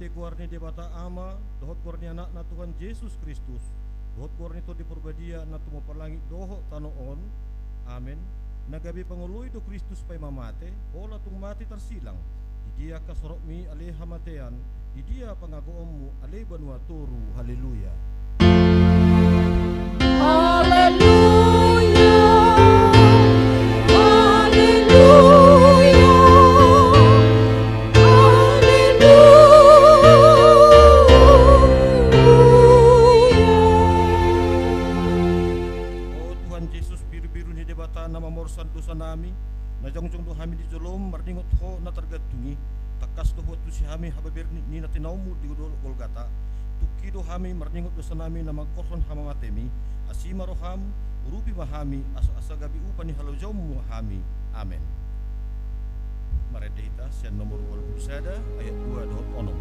te kuarni de bata ama, dohot kuarni anak na Tuhan Yesus Kristus, dohot kuarni to di purbadia na tumapalangi doho tanoon, amen. Nagabi pangului do Kristus pay mamate, bola tung mati tersilang, di dia kasorok mi ale hamatean, di dia pangagoom mu ale banua turu, haleluya. Dosa nami na jongjong do hami di jolom marningot ho na targatungi takas do hotu si hami hababer ni na tinaumu di Golgata tuki do hami marningot dosa nami na magkorson hama matemi asima roham urupi mahami asa gabi upani halojaumu hami amen. Maredita sian nomor 21 ayat 2 dohot onom.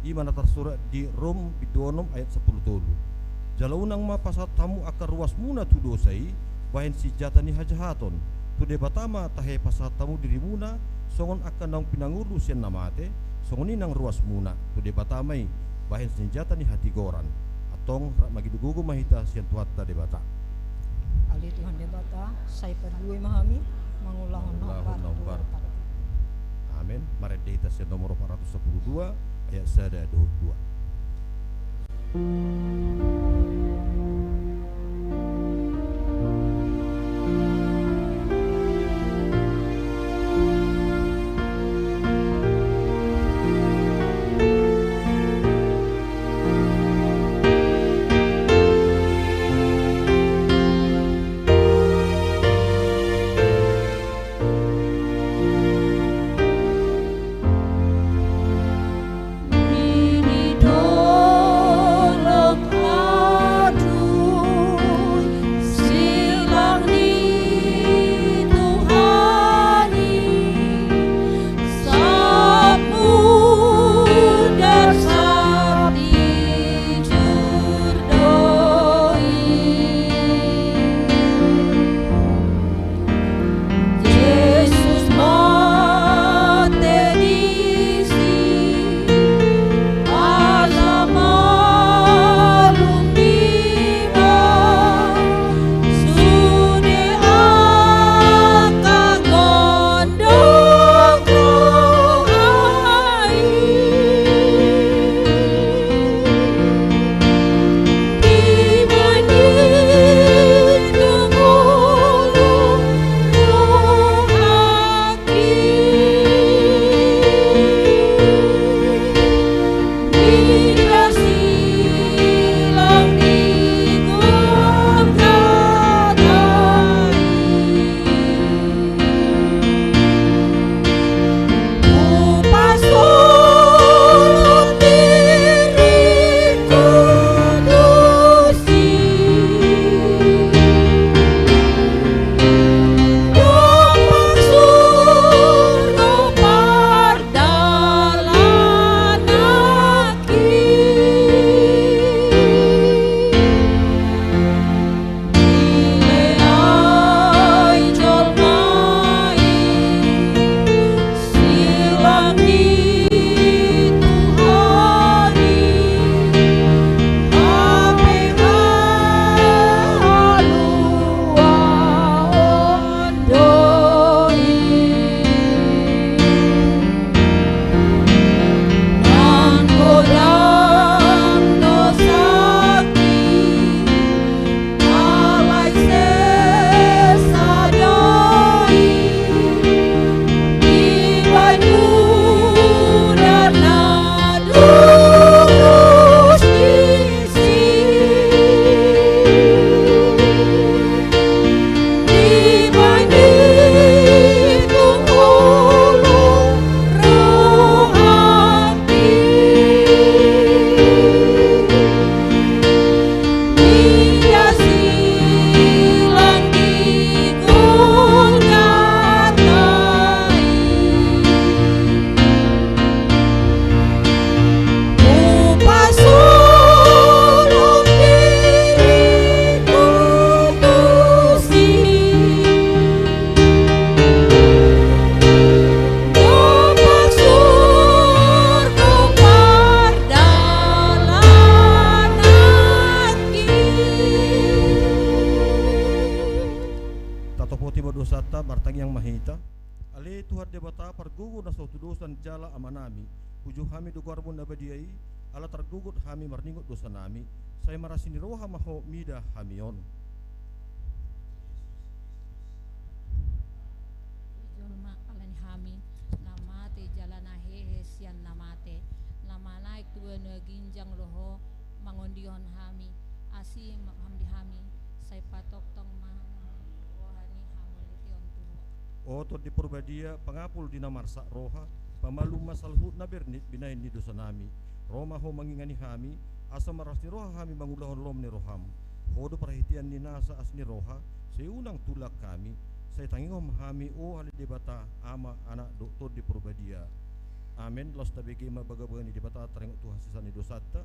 Imana tersurat di Rom bidonom ayat 10 tolu. Jalaunang mapasat tamu akar ruas muna tu dosai, bahin si jatani hajahaton. Tu debatama tahe pasat tamu diri muna, songon akan nang pinangulu sian namate, songon inang ruas muna. Tu debatamai, bahin si jatani hati goran. Atong rak magidugugo mahita sian tuhatta debata. Ali Tuhan debata, saya perluai mahami, mengulang nomor. Amin. Mari kita sian nomor 412. Ayat 122. Tolong tiba dosata martang yang mahita. Ale Tuhan debata pargugu na suatu dosan jala amanami. Huju kami dugar mun abadiai. Ala tergugut kami marningut dosa nami. Saya marasini roha maho mida hamion. Julma alan hami namate jalana hehe sian namate namana iktu ginjang loho mangondihon hami asi hamdi hami sai patok tong ma rohani hamoliti on tuho. Oto di Purbadia pangapul di namarsa roha pamalu masalhut na bernit binahin ni dosa nami. Roma ho mangingani hami asa marasni roha hami mangulahon lom ni roham. Hodo perhatian ni nasa asni roha seunang tulak kami. Saya tangingom hami o hali debata ama anak doktor di Purbadia. Amen. Los tabigi mabagabagan ni debata terengok Tuhan sisani dosata.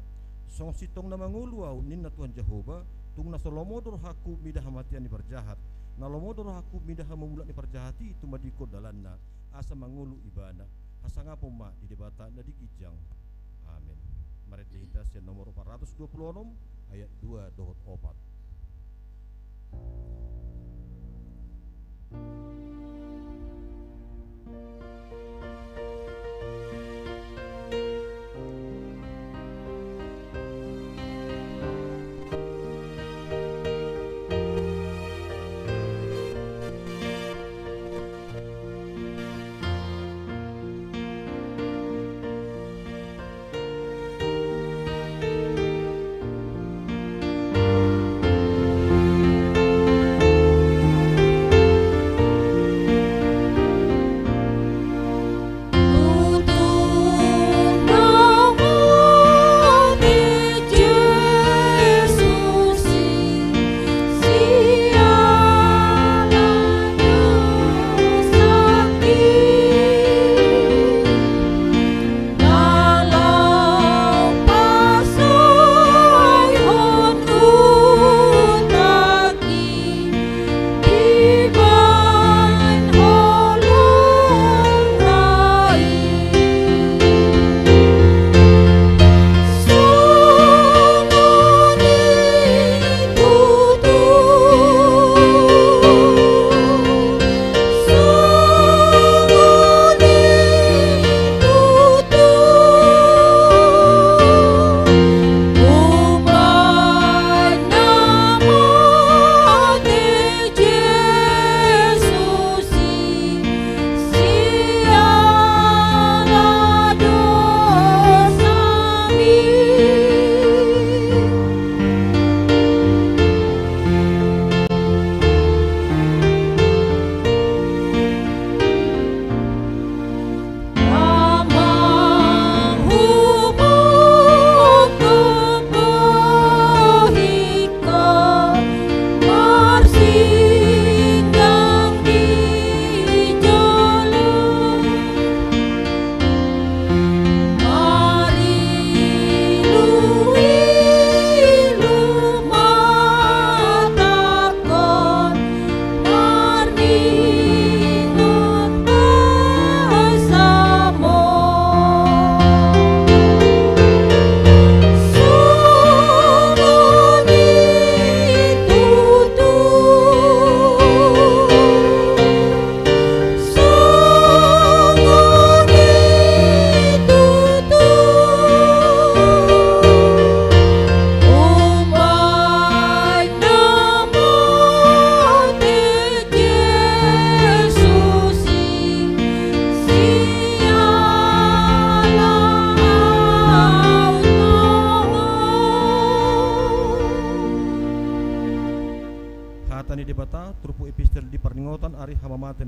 Song sitong na manguluaw nin na Tuhan Jehova tung na solomodor haku midah hamatian ni berjahat. Na lomodor haku midah mamulak ni perjahati itu madiko dalanna asa mangulu ibana. Hasanga poma di debata na dikijang. Amin. Marit lihitas yang nomor 426 ayat 2.4.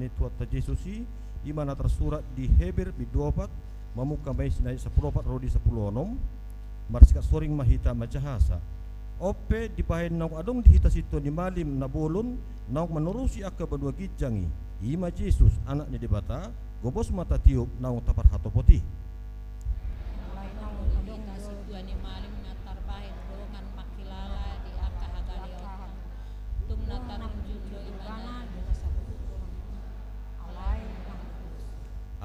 ni Tuhan Yesusi di mana tersurat di Heber biduapat mamuka may sinay sa pulopat rodi sa pulonom marsikat soring mahita majahasa ope dipahen naung adong dihita sito ni malim na bolon naung manurusi akka badua gijangi ima Jesus anaknya di bata gobos mata tiup naung tapar hatopoti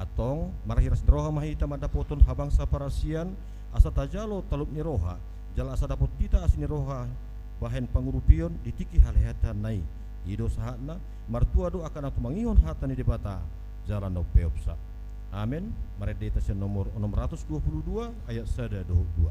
atong marahiras roha mahita madapoton habang sa parasian asa tajalo talup ni roha jala asa dapot kita asini roha bahen pangurupion ditiki halihatan nai ido sahatna martua do akan atu mangihon hatani debata jalan no peopsa. Amin. Mari dita nomor 622 ayat 1 22.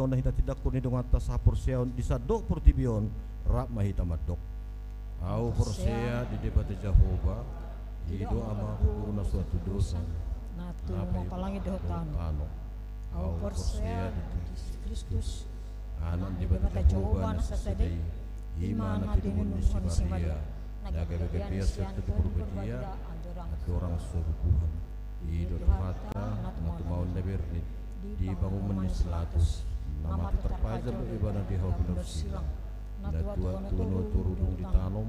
sona hita tidak kuni dong atas hapur seon disadok portibion rak mahita madok au porsea di debat Jehovah hido ama purna suatu dosa natu mapalangi dotan au porsea di Kristus anak di debat Jehovah nasadai iman dengan si Maria naga biasa itu berbedia ada orang suruhan hido fata natu mau neberni di bangun menis latus nama terpajang ibadah di haubilah silang na tua tuno turudung ditanam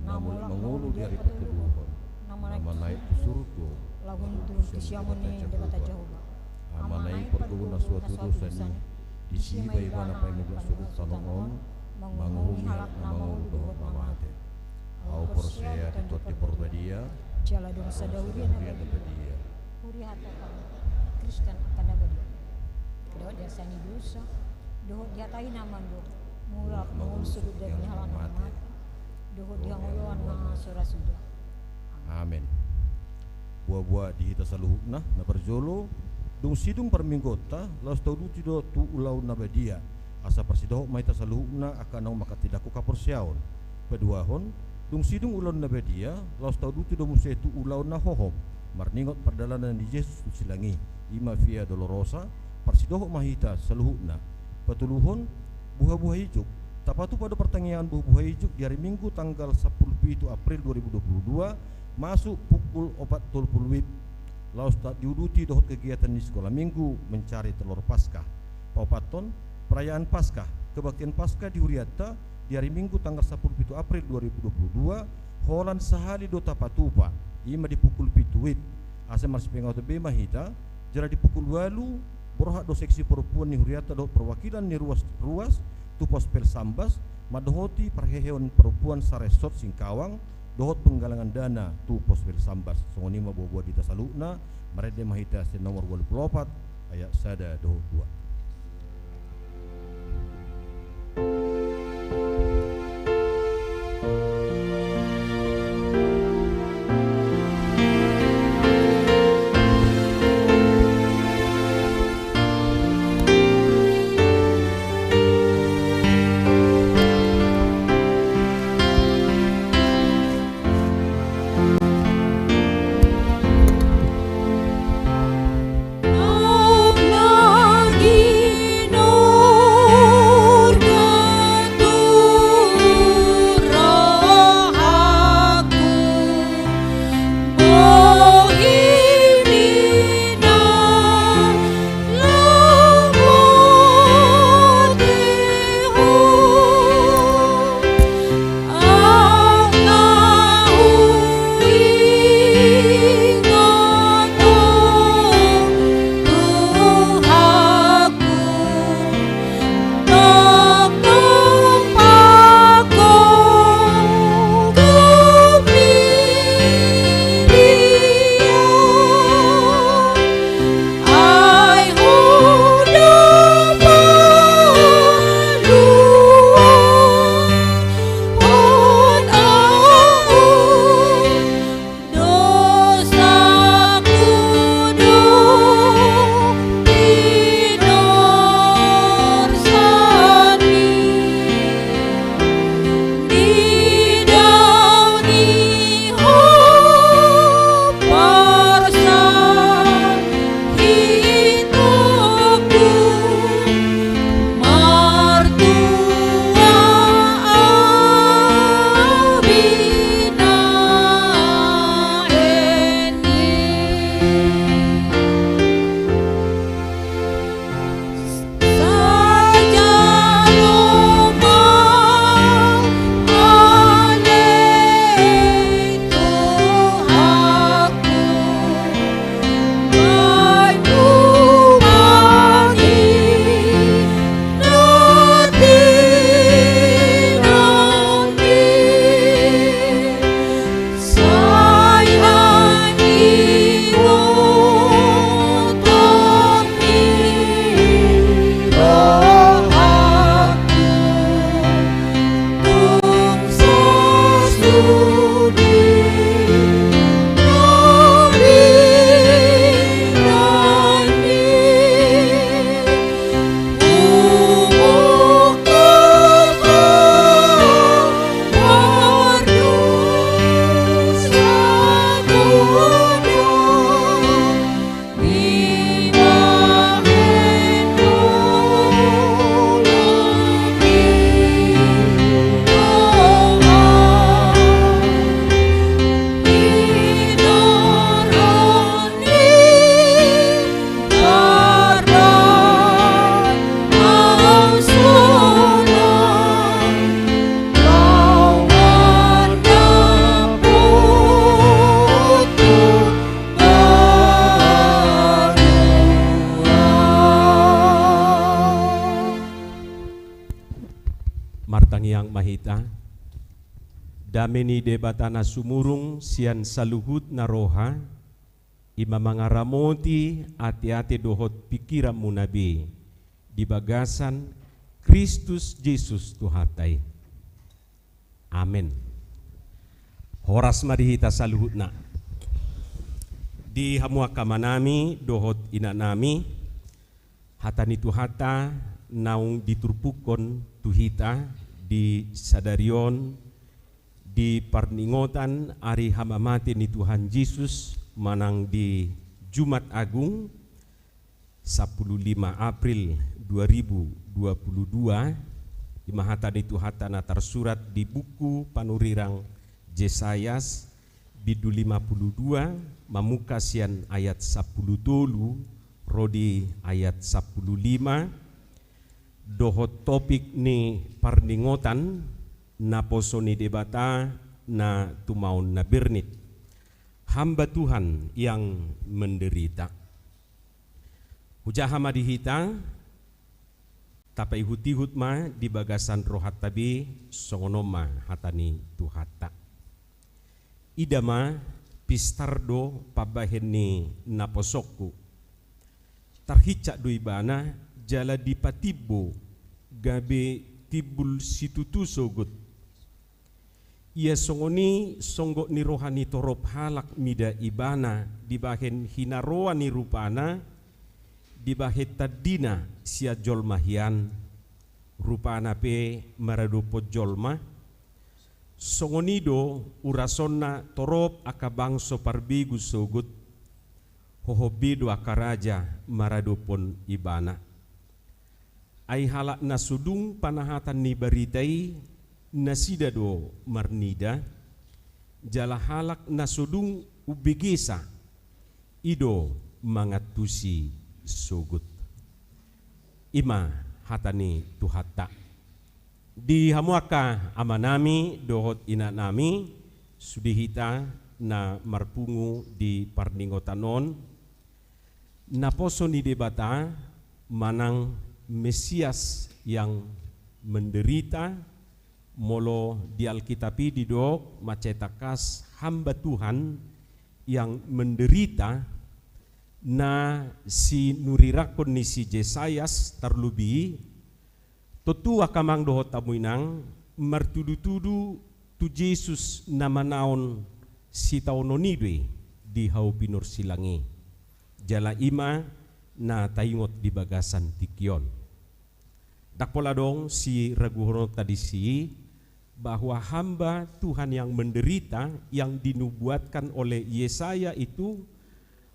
namun mengulu dari perteduhan nama naik ke surga lagun turun kisiamuni dekat Jehovah nama naik perkebunan suatu dosa ini di sini bagaimana apa yang membuat sudut tanongon mengulu mengulu doa mamate au porsea di tot di porbadia Jala dong sadaurian abadia. Puri hata kami Kristen akan abadia. Doa dia sani dosa. Doa dia tahi naman do. Mulak mengul sudut dari halaman mati. Doa dia ngoloan na surah sudah. Amin. Buah-buah di hita saluhna na perjolo dung sidung perminggota laus tau duti do tu ulau na badia asa persidoh maita saluhna akan nau maka tidak ku kaporsiaon peduahon dung sidung ulau na badia laus tau duti do musa tu ulau na hohom marningot perdalanan di Yesus silangi ima via dolorosa persidoh mahita saluhna petuluhon buah-buah ijuk tapatu pada pertanyaan buah-buah ijuk di hari Minggu tanggal 10 April 2022 masuk pukul 40 WIB laus tak diuduti dohot kegiatan di sekolah minggu mencari telur Paskah. Paupaton perayaan Paskah, kebaktian Paskah di Huriata di hari Minggu tanggal 10 April 2022 holan sehari do tapatupa ima di pukul 7 WIB asa masih pengau tebe mahita jara di pukul 8 borhak do seksi perempuan di Huriata do perwakilan ni ruas tu pos pel sambas madohoti perheheon perempuan saresot Singkawang dohot penggalangan dana tu pos pel sambas songonima buah-buah di tasalukna merede mahita sen nomor 24 ayat sada dohot 2. dameni debatana sumurung sian saluhut naroha ima mangaramoti ati-ati dohot pikiran munabi di bagasan Kristus Yesus Tuhatai. Amin. Horas marihita saluhutna. Di hamua kamanami dohot inanami hatani tuhata naung diturpukon tuhita di sadarion di parningotan ari hamamati ni Tuhan Yesus manang di Jumat Agung 15 April 2022 di mahatani tuhatana tersurat di buku panurirang Yesayas bidu 52 mamukasian ayat 10 tolu rodi ayat 15 dohot topik ni parningotan na posoni debata na tumaun na bernit hamba Tuhan yang menderita. Hujah madihita tapai hutihut ma di bagasan rohat tabi songonoma hatani tuhata. Idama pistardo pabaheni naposokku tarhica doibana jala di patibo gabe tibul situtu sogut ia songoni songgok ni rohani torop halak mida ibana dibahen hinaroa ni rupana dibahet tadina sia jolmahian rupana pe maradopo jolma songonido urasonna torop akabangso parbigu sogut hohobido akaraja maradopon ibana ai halak nasudung panahatan ni baritai nasida do marnida jala halak nasudung ubegesa ido mangatusi sogut ima hatani tuhata di hamuaka amanami dohot inanami sudihita na marpungu di parningotanon na poso ni debata manang Mesias yang menderita molo di Alkitabi didok macetakas hamba Tuhan yang menderita na si nurirakon ni si Yesayas terlubi totu akamang dohot tamuinang martudu-tudu tu Yesus nama naon si taunonidwe di hau pinur silangi jala ima na taingot di bagasan tikion dakpola dong si raguhono tadi si bahwa hamba Tuhan yang menderita yang dinubuatkan oleh Yesaya itu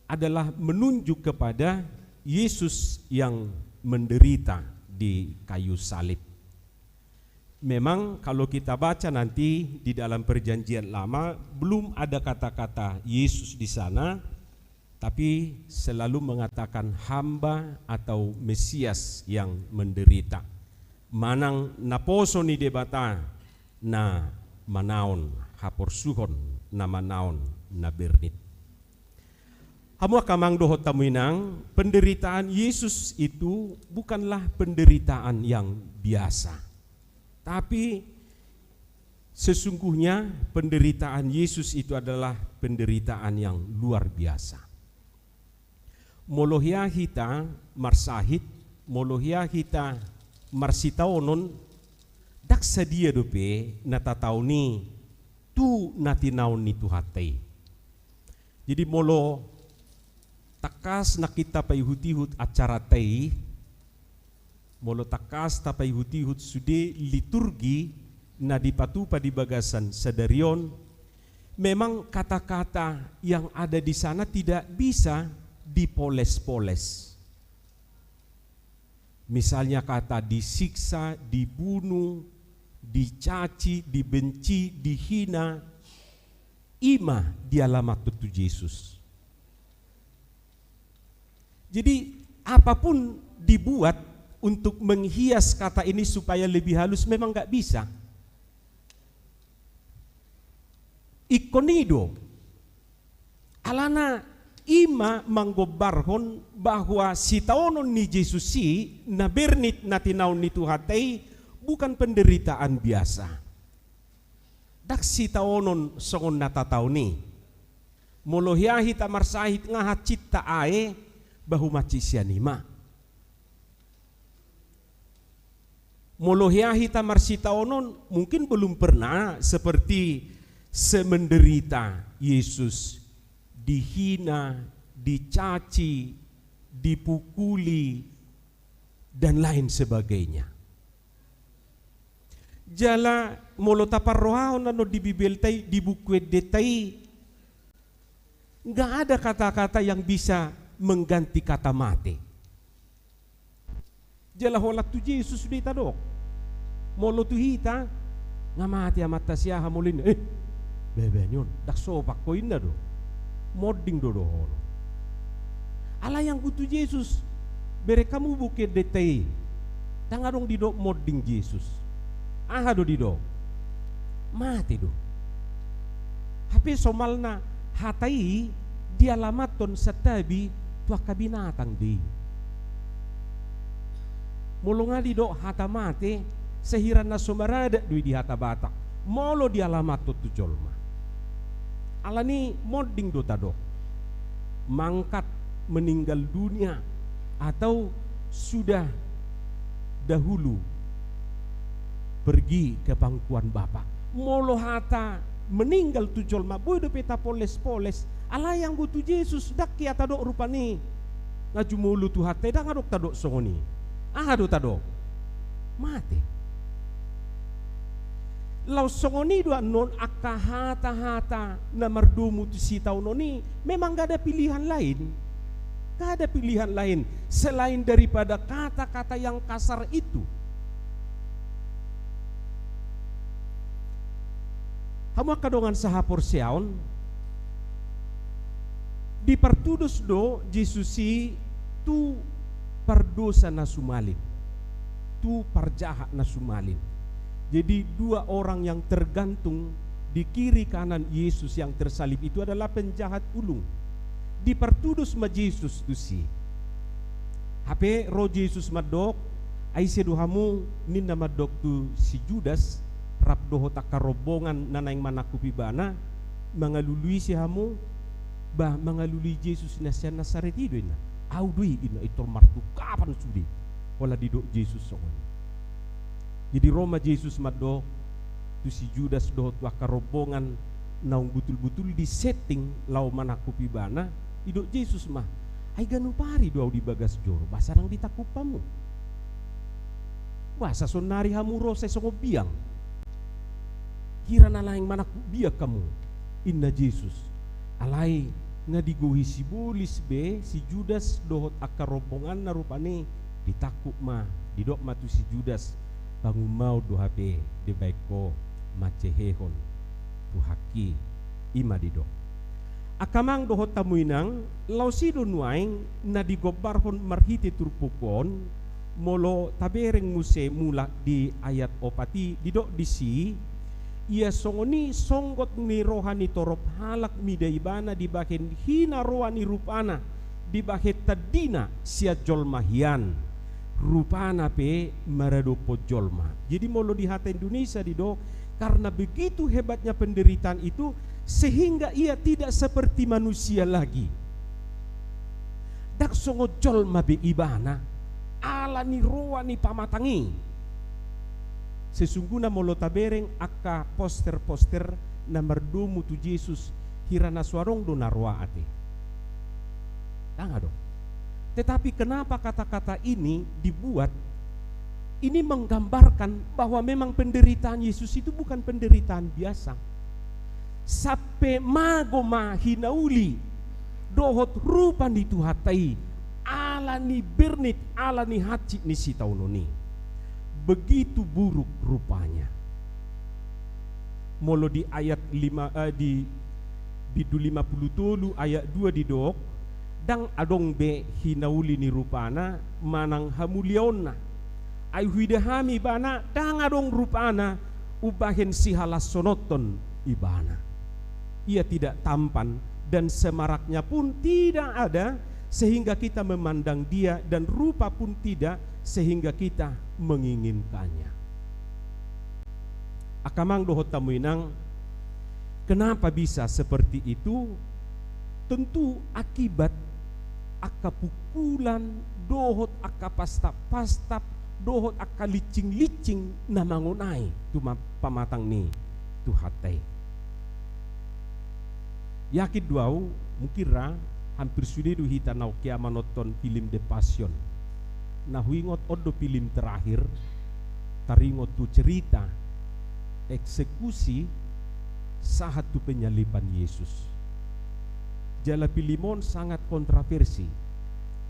adalah menunjuk kepada Yesus yang menderita di kayu salib. Memang kalau kita baca nanti di dalam perjanjian lama belum ada kata-kata Yesus di sana, tapi selalu mengatakan hamba atau Mesias yang menderita. Manang naposo ni debata na manaon haporsuhon na manaon na bernit. Hamua kamang dohot tamuinang, penderitaan Yesus itu bukanlah penderitaan yang biasa. Tapi sesungguhnya penderitaan Yesus itu adalah penderitaan yang luar biasa. Molohia hita marsahit, molohia hita marsitaonon, daksa dia dope natatauni tu natinaon ni tuhatay. Jadi molo takas na kita payhutihut acara tay, molo takas ta payhutihut sude liturgi na dipatupa di bagasan sadarion, memang kata-kata yang ada di sana tidak bisa dipoles-poles. Misalnya kata disiksa, dibunuh, dicaci, dibenci, dihina, ima di alamat tutu Yesus. Jadi apapun dibuat untuk menghias kata ini supaya lebih halus memang gak bisa. Ikonido alana ima manggobarhon bahwa si taonon ni Yesus si na bernit na tinaon ni tuhatay bukan penderitaan biasa. dak sitaonon songon natatau ni molohiahi tamarsahit ngahat citta ae bahu maci sianima molohiahi tamarsitaonon mungkin belum pernah seperti semenderita Yesus dihina, dicaci, dipukuli dan lain sebagainya. Jala molo taparrohaon ano di Bibel tay di buku detai nggak ada kata-kata yang bisa mengganti kata mati. Jala holat tu Yesus di tadok molo tu hita ngamati amata siya hamulin bebenyon dak sopak ko inna do modding do holo ala yang butuh Yesus bere kamu buke detai tangadong didok modding Yesus aha do didok mati do hape somalna hatai dia lamaton satabi tua kabinatang di molo nga didok hata mate sehiran na sumarada dui di hata batak molo dia lamatot tu jolma alani modding do tadok mangkat meninggal dunia atau sudah dahulu pergi ke pangkuan Bapa molo hata meninggal tu jolma boy do peta poles-poles ala yang butuh Yesus dak kia tadok rupani ngaju mulu tu hate dak ngadok tadok songoni aha do tadok mati lau songoni dua non akka hata-hata na mardumu tu si tau noni memang gak ada pilihan lain. Gak ada pilihan lain selain daripada kata-kata yang kasar itu. Hamu kadongan sahapor siaon dipertudus do Jesusi tu perdosa nasumalin tu parjahat nasumalin. Jadi dua orang yang tergantung di kiri kanan Yesus yang tersalib itu adalah penjahat ulung. Dipertudus ma Yesus tu si. Hape roh Yesus madok ai seduhamu ninna madok tu si Judas rap doho takarobongan nanaing manakupi bana mangalului si hamu bah mangalului Yesus nasian Nasaret itu ina. Au dui ina itor martu kapan sudi wala didok Yesus songon. Jadi Roma Yesus madok tu si Judas doh tu akarobongan naung betul-betul di setting lau manakupi bana idok Yesus mah ai ganu pari doau di bagas joro basarang ditakupamu basa sonari hamu rose songo biang kira nalaing manaku biak kamu inna Yesus alai ngadigohi si bolis be si Judas dohot akarobongan na rupane ditakuk mah didok matu si Judas bangun mau do HP de baiko macehehon tu haki ima didok akamang dohot tamuinang lausido nuaing na digobarhon marhiti turpukon molo tabereng muse mula di ayat opati didok disi ia songoni songgot ni rohani torop halak midaibana dibahen hina rohani rupana dibahet tadina sia jolmahian rupana pe marado pojolma. Jadi molo di hati Indonesia dido karena begitu hebatnya penderitaan itu sehingga ia tidak seperti manusia lagi. Dak songo jolma be ibana ala ni roa ni pamatangi. Sesungguhnya molo tabereng akka poster-poster na mardomu tu Yesus hirana suarong do narwa ate. Tanga dong. Tetapi kenapa kata-kata ini dibuat? Ini menggambarkan bahwa memang penderitaan Yesus itu bukan penderitaan biasa. Sampai magoma hinauli dohot rupan itu hatai ala ni bernit ala ni hacik ni si taunoni. Begitu buruk rupanya. Molo di ayat 5 di bidu 50 ayat 2 di dok dang adong be hinauli ni rupana manang hamulionna ay huidahami bana dang adong rupana ubahen si halas sonoton ibana ia tidak tampan dan semaraknya pun tidak ada sehingga kita memandang dia dan rupa pun tidak sehingga kita menginginkannya. Akamang dohot tamuinang Kenapa bisa seperti itu? Tentu akibat aka pukulan, dohot aka pastap-pastap, dohot aka licing-licing na mangunay tuma pamatang ni tuhatay. Yakid duau mukira hampir sudah hita nau kia manoton film The Passion. Nah huingot odo film terakhir taringot tu cerita eksekusi saat tu penyaliban Yesus. Jala Pilimon sangat kontroversi.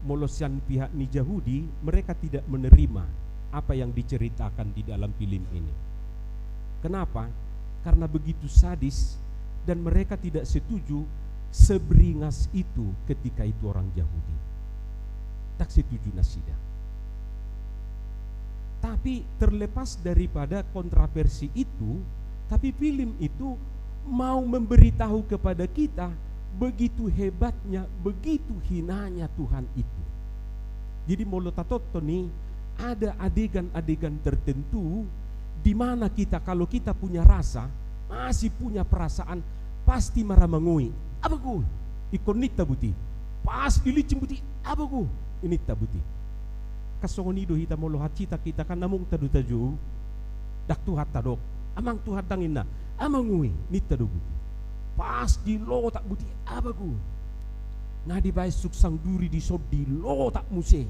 Molosian pihak ni Yahudi, mereka tidak menerima apa yang diceritakan di dalam film ini. Kenapa? Karena begitu sadis dan mereka tidak setuju seberingas itu ketika itu orang Yahudi. Tak setuju nasida. Tapi terlepas daripada kontroversi itu, tapi film itu mau memberitahu kepada kita begitu hebatnya, begitu hinanya Tuhan itu. Jadi molotatoto nih ada adegan-adegan tertentu di mana kita kalau kita punya rasa, masih punya perasaan, pasti marah mengui. Apa gue? Ikonit tabuti. Pas dilicin buti. Apa gue? Ini tabuti. Kasongonido hita molohat cita kita kan namung tadu taju. Dak tuhat tadok. Amang tuhat dangin na. Amang ngui. Nita do buti. Pas di lo tak buti apa ku ngadi bae suksang duri di sob di lo tak muse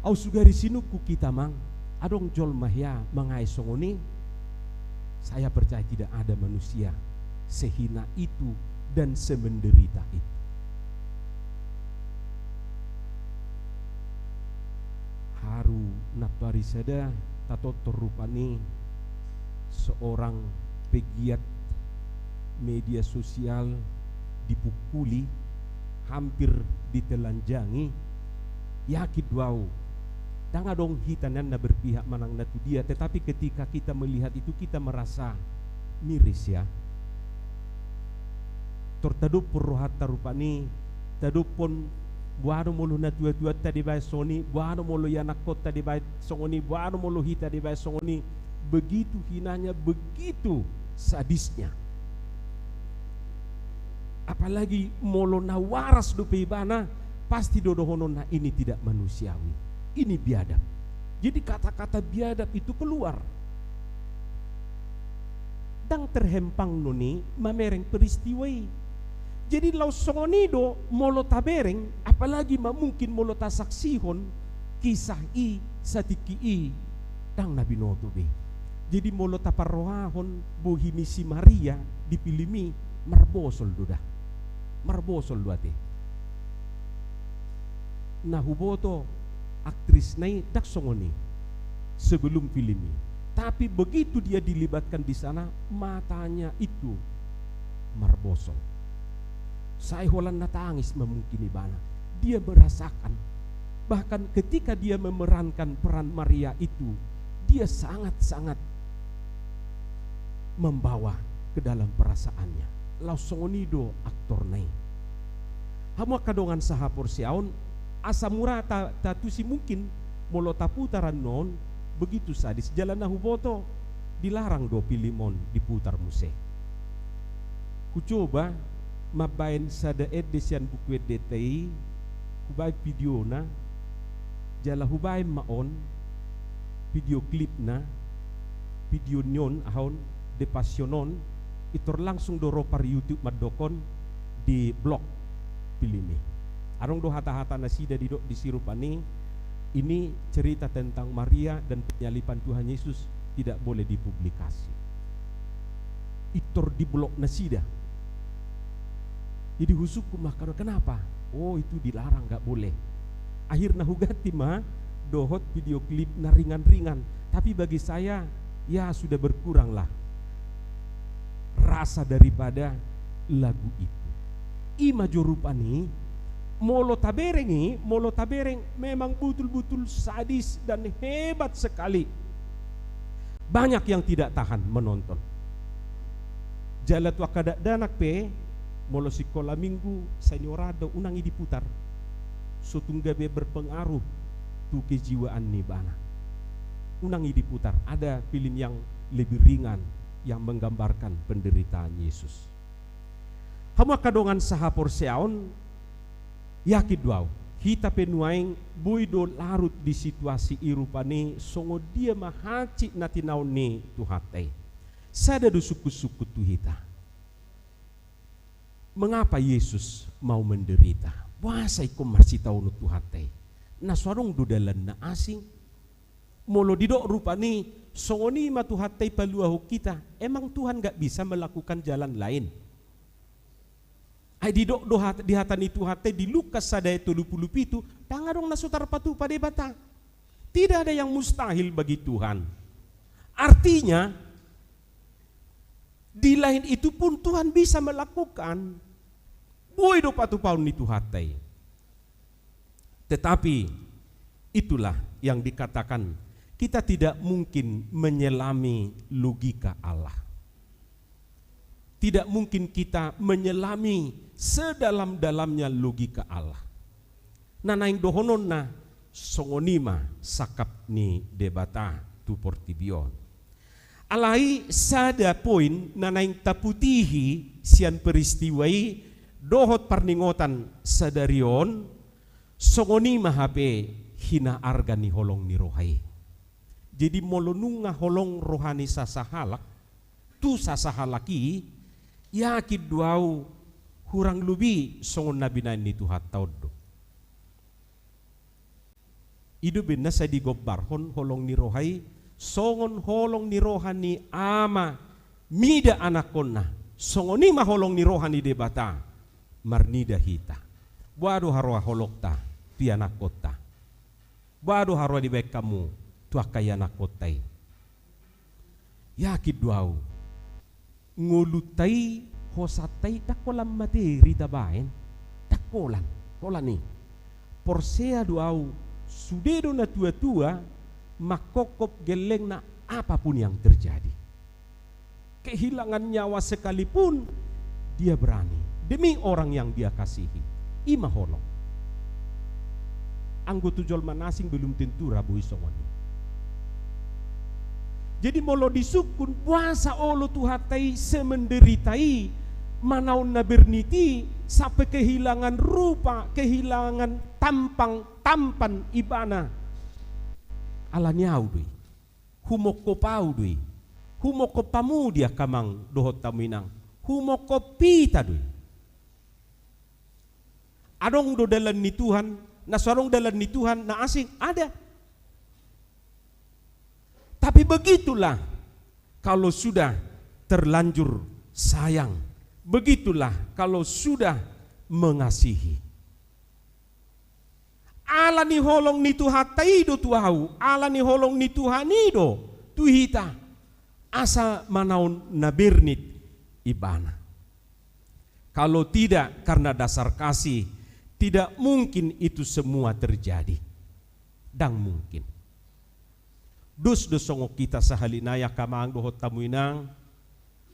au sugari sinuku kita mang adong jol mahya mangai songoni. Saya percaya tidak ada manusia sehina itu dan semenderita itu. Haru napari sada tato terupani seorang pegiat media sosial dipukuli, hampir ditelanjangi. Yakid wau tanga dong hitanan na berpihak manang natu dia, tetapi ketika kita melihat itu kita merasa miris ya. Tortadup purrohat tarupani tadupon buano molo natua-tua tadi bae soni, buano molo yanakot tadi bae songoni, buano molo hita di bae songoni. Begitu hinanya, begitu sadisnya. Apalagi molo na waras do peibana, pasti dodohonon na ini tidak manusiawi. Ini biadab. Jadi kata-kata biadab itu keluar. Dang terhempang noni mamereng peristiwai. Jadi lau songonido molo tabereng, apalagi mungkin molo tasaksihon kisah i satiki i dang nabi noto be. Jadi molo taparrohahon bohini si Maria dipilimi marbosol duda. Marbosol duate. Nah huboto aktris nai dak songoni sebelum filmi. Tapi begitu dia dilibatkan di sana, matanya itu marbosol. Saya holan natangis memungkini bana. Dia merasakan. Bahkan ketika dia memerankan peran Maria itu, dia sangat-sangat membawa ke dalam perasaannya. Lausongonido aktor nai. Hamu kadongan sahapor siaon asamura tatusi mungkin molo taputaran non begitu sadis. Jalan nahuboto dilarang do pilimon diputar muse. Kucoba mabain sada edesian buku DTI kubai video na jala hubai maon video klip na video nyon ahon de passionon itor langsung doro par YouTube madokon di blog pilimi. Arong do hata-hata nasida di sirupani ini cerita tentang Maria dan penyalipan Tuhan Yesus tidak boleh dipublikasi. Itor di blog nasida. Jadi husukku makaro kenapa? Oh itu dilarang, gak boleh. Akhirnya hugati mah dohot video klip na ringan-ringan. Tapi bagi saya ya sudah berkurang lah rasa daripada lagu itu. Ima jorupani molo tabereng memang betul-betul sadis dan hebat sekali. Banyak yang tidak tahan menonton. Jalat wakada danak pe molo sekolah minggu senyorado unangi diputar. Sotunggabe berpengaruh tu kejiwaan nih bana. Unangi diputar. Ada film yang lebih ringan, yang menggambarkan penderitaan Yesus. Hama kadongan sahapor seaon yakin duau hita penuaing buido larut di situasi irupani songo dia mahaci natinau ni tuhatai sada do suku-suku tu hita. Mengapa Yesus mau menderita? Wasa ikom masih tahu nu tuhatai na suarong dudalan na asing molo didok rupani songo ni matuhatai paluahu kita. Emang Tuhan gak bisa melakukan jalan lain? Ay didok di hatan itu hati di Lukas sadaya 30 itu tangadong nasutar patu pada bata. Tidak ada yang mustahil bagi Tuhan. Artinya di lain itu pun Tuhan bisa melakukan. Boy do patu paun itu hati. Tetapi itulah yang dikatakan kita tidak mungkin menyelami logika Allah. Tidak mungkin kita menyelami sedalam-dalamnya logika Allah. Nanaing dohonon na songonima sakap ni debata tu portibion. Alai sada poin nanaing taputihi sian peristiwai dohot parningotan sadarion songonima hape hina arga ni holong ni rohai. Jadi molonunga holong rohani sasahalak tu sasahalaki yakin duau hurang lubi songon nabi na ni tuhat taudo. Idu binna sa di gobbarhon holong ni rohai songon holong ni rohani ama mida anakon na songon ni maholong ni rohani debata marnida hita. Wado harwa holokta pianak kota. Wado harwa di baik kamu tuah kaya nakotai. Yakin duau ngulutai hosatai dakolam materi tabain dakolan kolani porsea duau sudedo na tua-tua makokop geleng na apapun yang terjadi, kehilangan nyawa sekalipun dia berani demi orang yang dia kasihi. Ima holong anggota jol manasing belum tentu rabu isongoni. Jadi molo disukun puasa olo tuhatai semenderitai manaun na berniti sampai kehilangan rupa, kehilangan tampan ibana. Alanyau dui, humoko pau dui, humoko pamu dia kamang dohot taminang, humoko pita dui. Adong do dalan ni Tuhan, na sarong dalan ni Tuhan na asing ada. Tapi begitulah kalau sudah terlanjur sayang, begitulah kalau sudah mengasihi. Ala ni holong ni tuhatai do tuau, ala ni holong ni tuhani do tuhita asa manaun nabirnit ibana. Kalau tidak karena dasar kasih, tidak mungkin itu semua terjadi. Dang mungkin. Dus songo kita sahalinaya kamang dohot tamuinang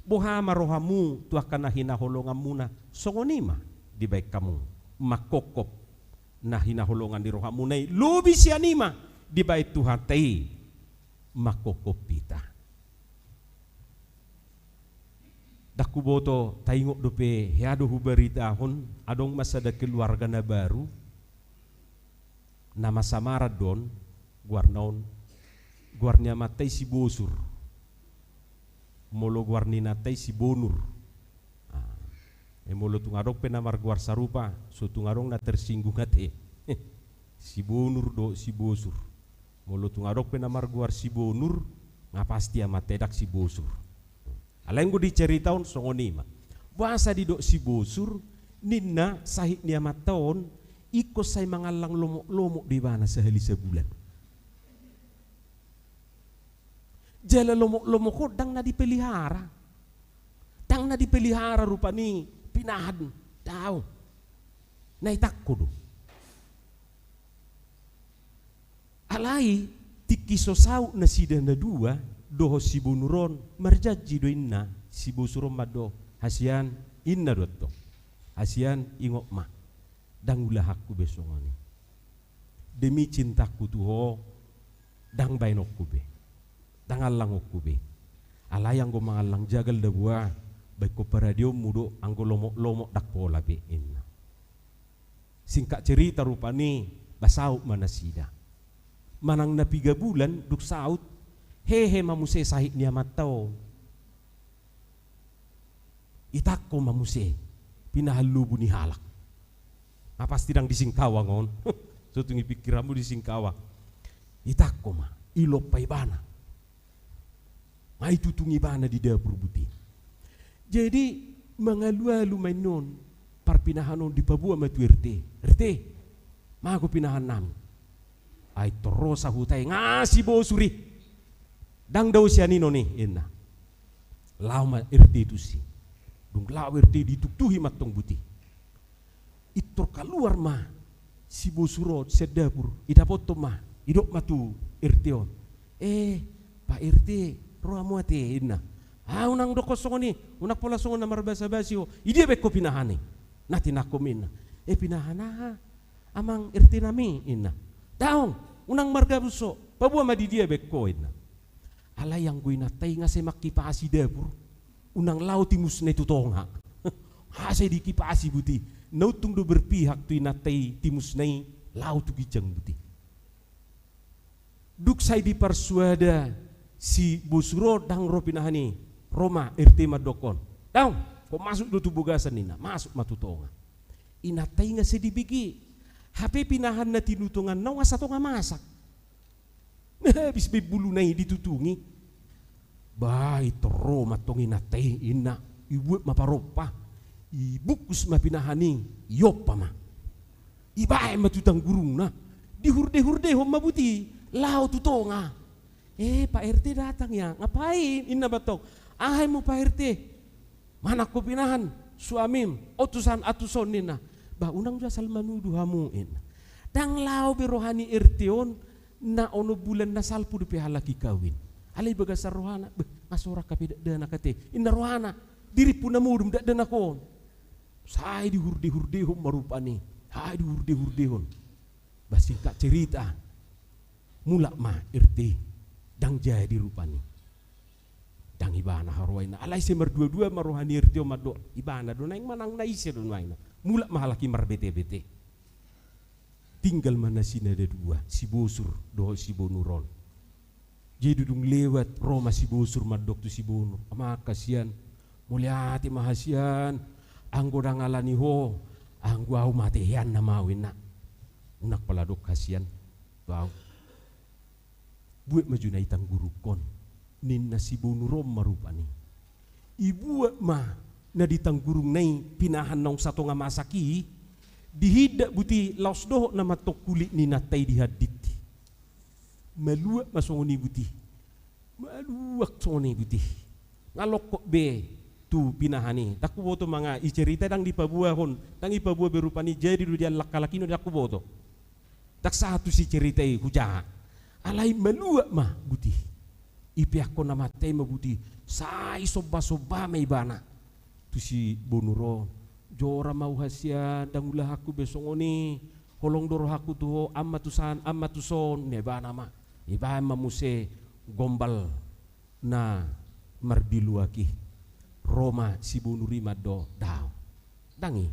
boha marohamu tuah kana hina holongan muna songonima di baik kamu makokop nah hina holongan di rohamu nai lubi sianima di baik Tuhan tei makokop pita. Daku boto taingok dope heado huberitahon adong masa da keluarga na baru nama samara don guarnaon guarnia matai si bosur molo guarni natai si bonur molo tungarok pe namar guar sarupa so tungarong na tersinggung ate si bonur do si bosur molo tungarok pe namar guar si bonur ngapasti amatedak si bosur alain go diceritaon songonima bahasa di do si bosur ninna sahik ni amataon iko say mangalang lomok di mana sehali sebulan. Jala lomok dang na dipelihara. Dang na dipelihara rupani pinahan tao. Naitakko do. Alai tikisosau na sida na dua doho si bunuron marjaji do inna si bosuron mado hasian inna dotto. Hasian ingok ma. Dang ulahakku besongani. Demi cintaku tuho dang bainokku be. Dangal lang okube. Alay anggo mangalang jagal da buah baik ko paradio mudo anggo lomo dak pola be inna. Singkat cerita rupani basau manasida. Manang na 3 bulan duk saut hehe mamuse sahik niya matao. Itakko mamuse pinahalubu ni halak. Pasti dang disingkawa ngon. Sutungi pikiranmu disingkawa. Itakko ma ilop pa ibana. Mai tutungi bana di dapur buti. Jadi mangalu-alu mainon parpinahanon di pabua matu RT. Mago pinahan nami. Ay terus hutay ngasi bosuri. Dang daw siya nino ni ina. Lama RT itu si. Dung law RT dituktuhi matong buti. Itor keluar mah si bosurot sedapur. Idapot to mah. Idok matu RT on. Pak RT roa muate ina. Unang doko songoni, unak pola songon na marbasa-basi ho. Ide beko pinahani. Nati nakomin. Pinahana amang RT nami ina. Daong unang marga buso. Pabua madi dia beko ina. Alay yang gue natay nga semak kipasi dapur. Unang lau timus na itutonga. Hasay di kipasi buti. Nautung do berpihak tu natay timus na lau tu gijang buti. Duk say di parsuada si busuro dang ro pinahani. Roma RT madokon. Daw, kok masuk do tubugasan nina, masuk matutonga. Inatay nga sedibigi. HP pinahan na tinutungan na nga sato nga masak. Habis bulu na ditutungi. Ba ito Roma tong inatay ina. Ibu maparopa. Ibukus mapinahani. Iyopa ma. Ibae matutang gurung na. Dihurde-hurde hom mabuti. Lao tutonga. Pak RT datang ya. Ngapain? Ina batok. Ahay mo Pak RT. Mana ko pinahan? Suamim. Otusan atuson nina. Ba unang jasal manudu hamuin. Dang lao berohani RT on. Na ono bulan na salpu di pihalaki kawin. Alay baga sa rohana. Masura kapi dana kate. Ina rohana. Diri pun namudum dana kon. Say di hurde-hurde hom marupani. Hay di hurde-hurde hom. Basingkat cerita. Mulak ma RT. Dang jadi rupani. Dang ibana harwain na alay si merdua-dua marohani RT o mado ibana do na yung manang naisya do na mulak mahalaki marbete-bete. Tinggal mana sinada dua si bosur do si bonuron. Jadi dung lewat Roma si bosur madok tu si bonur. Ama kasihan mulyati mahasian anggo dang alani ho anggo au matehan na mawin na. Unak paladok kasihan. Wow. Buat maju na itang gurukon. Ninna si bonurom marupani. Ibu ma na ditang gurung nai pinahan nong sato nga masaki dihida buti laos doho na matok kulit ni natay dihadit. Maluak masongoni buti. Maluak songoni buti. Ngalok kok be tu pinahani. Taku boto mga icerita dang di Papua hon. Dang di Papua berupani jadi do dia lakalaki no daku boto. Tak satu si cerita hujaha. Alay maluak mah buti. Ipiak ko na matay mabuti. Say soba-soba may bana. Tu si bonuro. Jora mau hasya. Dangulah aku besongoni. Holong doro aku tuho. Amatusan, amatuson. Nebana ma. Iba mamuse gombal na marbiluaki. Roma si bonuri mado daw. Dangi.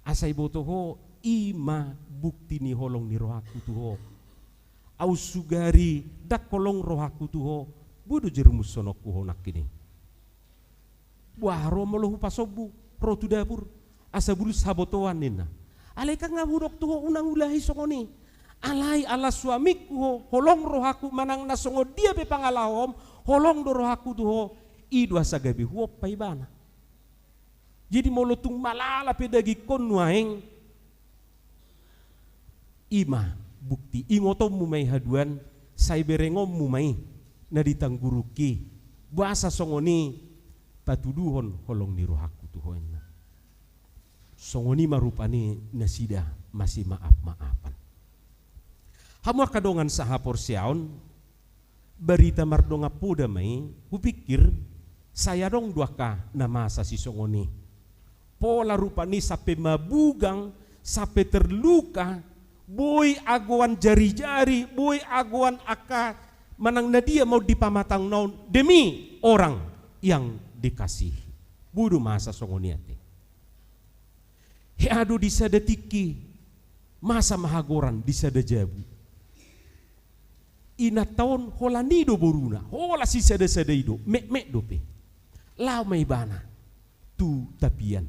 Asay boto ho. Ima bukti ni holong ni rohaku tuho. Au sugari dak kolong rohaku tuho budu jerumus sonok kuho nak kini. Wah romo lohu pasobu pro tu dapur asa bulu sabotoan nina. Alai kang ngahurok tuho unang ulahi songoni. Alai ala suamiku ho holong rohaku manang nasongo dia be pangalahom holong do rohaku tuho idua sagabi huop paibana. Jadi molotung malala pedagi konwaeng ima bukti ingotom mumay haduan say berengom mumay na ditangguruki buasa songoni patuduhon holong ni rohaku tuhoen na songoni marupani nasida masih maaf-maafan hamu kadongan sahapor siaon barita mardonga puda may kupikir saya dong duaka na masa si songoni pola rupani sampai mabugang sampai terluka boy aguan jari-jari, boy aguan aka manang na dia mau dipamatang naon demi orang yang dikasihi. Budu masa songoniate. He adu di sadetiki masa mahagoran di sadajabu. Ina taon hola nido boruna, hola si sada-sadaido, mek dope. Lau may bana, tu tapian.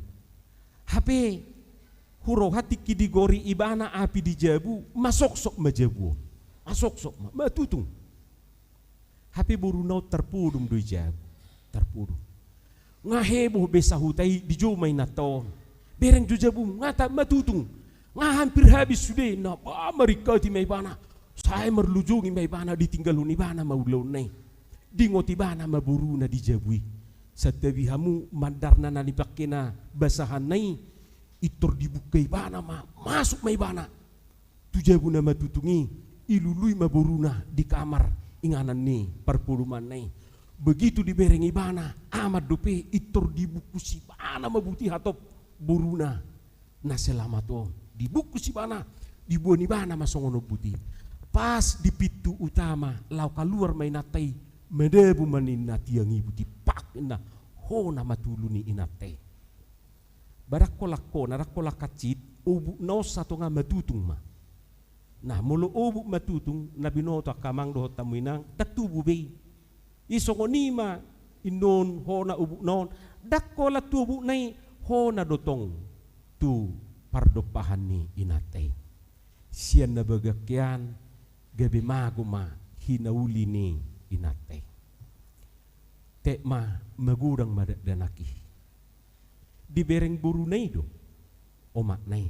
Hape huro hati kidigori ibana api di jabu, masok sok majabu. Masok sok matutung. Hape borunau terpudum do jabu, terpudum. Ngahebo besahutai di jo may naton. Bereng jo jabu ngata matutung. Nga hampir habis sudah na ba mereka di may bana. Saya merlujungi may bana ditinggal ni bana maulaw nay. Dingoti bana maburu na di jabui. Sa tabi hamu mandarna na nipakina basahan nay. Itor dibukai bana masuk may bana. Tujabu na matutungi. Ilului maburu na di kamar. Inganan ni perpuluman nay. Begitu diberengi bana. Amat dope itor dibuku si bana mabuti hatop buruna. Na selamat o. Dibuku si bana. Dibuah ni bana masongono putih. Pas di pintu utama lau keluar main natai medebu manina tiang ibu dipak na ho nama tuluni inate. Barakolako narakolak kacit ubu no satu nga matutung ma. Nah mulu ubu matutung nabi no to kamang do tamuinang tatubu be. Isongonima inon ho na ubu non dakola tubu nai ho na dotong tu pardopahan ni inate. Sian na bagakyan gabi maguma hinauli ni inate. Tekma magurang madadanaki. Dibereng buru naido omak nai.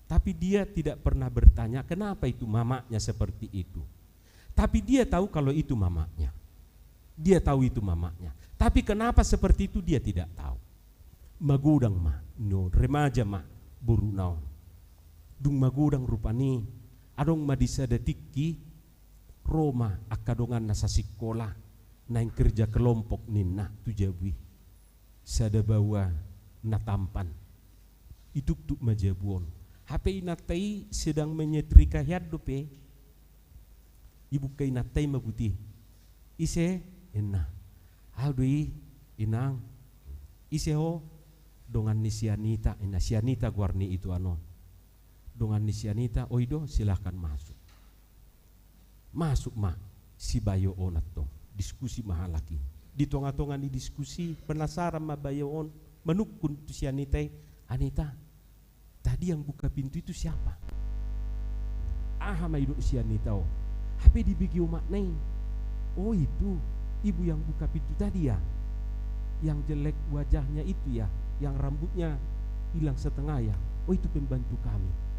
Tapi dia tidak pernah bertanya kenapa itu mamanya seperti itu. Tapi dia tahu kalau itu mamanya. Dia tahu itu mamanya. Tapi kenapa seperti itu dia tidak tahu. Magudang ma, no remaja ma buru naon. Dung magudang rupani adong madisa detiki Roma akadongan nasa sikola na yang kerja kelompok nina tujabui sada bawa na tampan itu tuk majabuon HP inatai sedang menyetrika hiadope ibu kay natai mabuti ise enna aldui inang ise ho dongan ni sianita enna sianita guarni itu anon dongan ni sianita oido silahkan masuk. Masuk ma si bayo on atong diskusi mahalaki di tonga-tonga ni diskusi penasaran ma bayo on menukun tu si Anita tadi yang buka pintu itu siapa? Ma hidup si Anita oh HP dibigi maknai oh itu ibu yang buka pintu tadi ya yang jelek wajahnya itu ya yang rambutnya hilang setengah ya oh itu pembantu kami.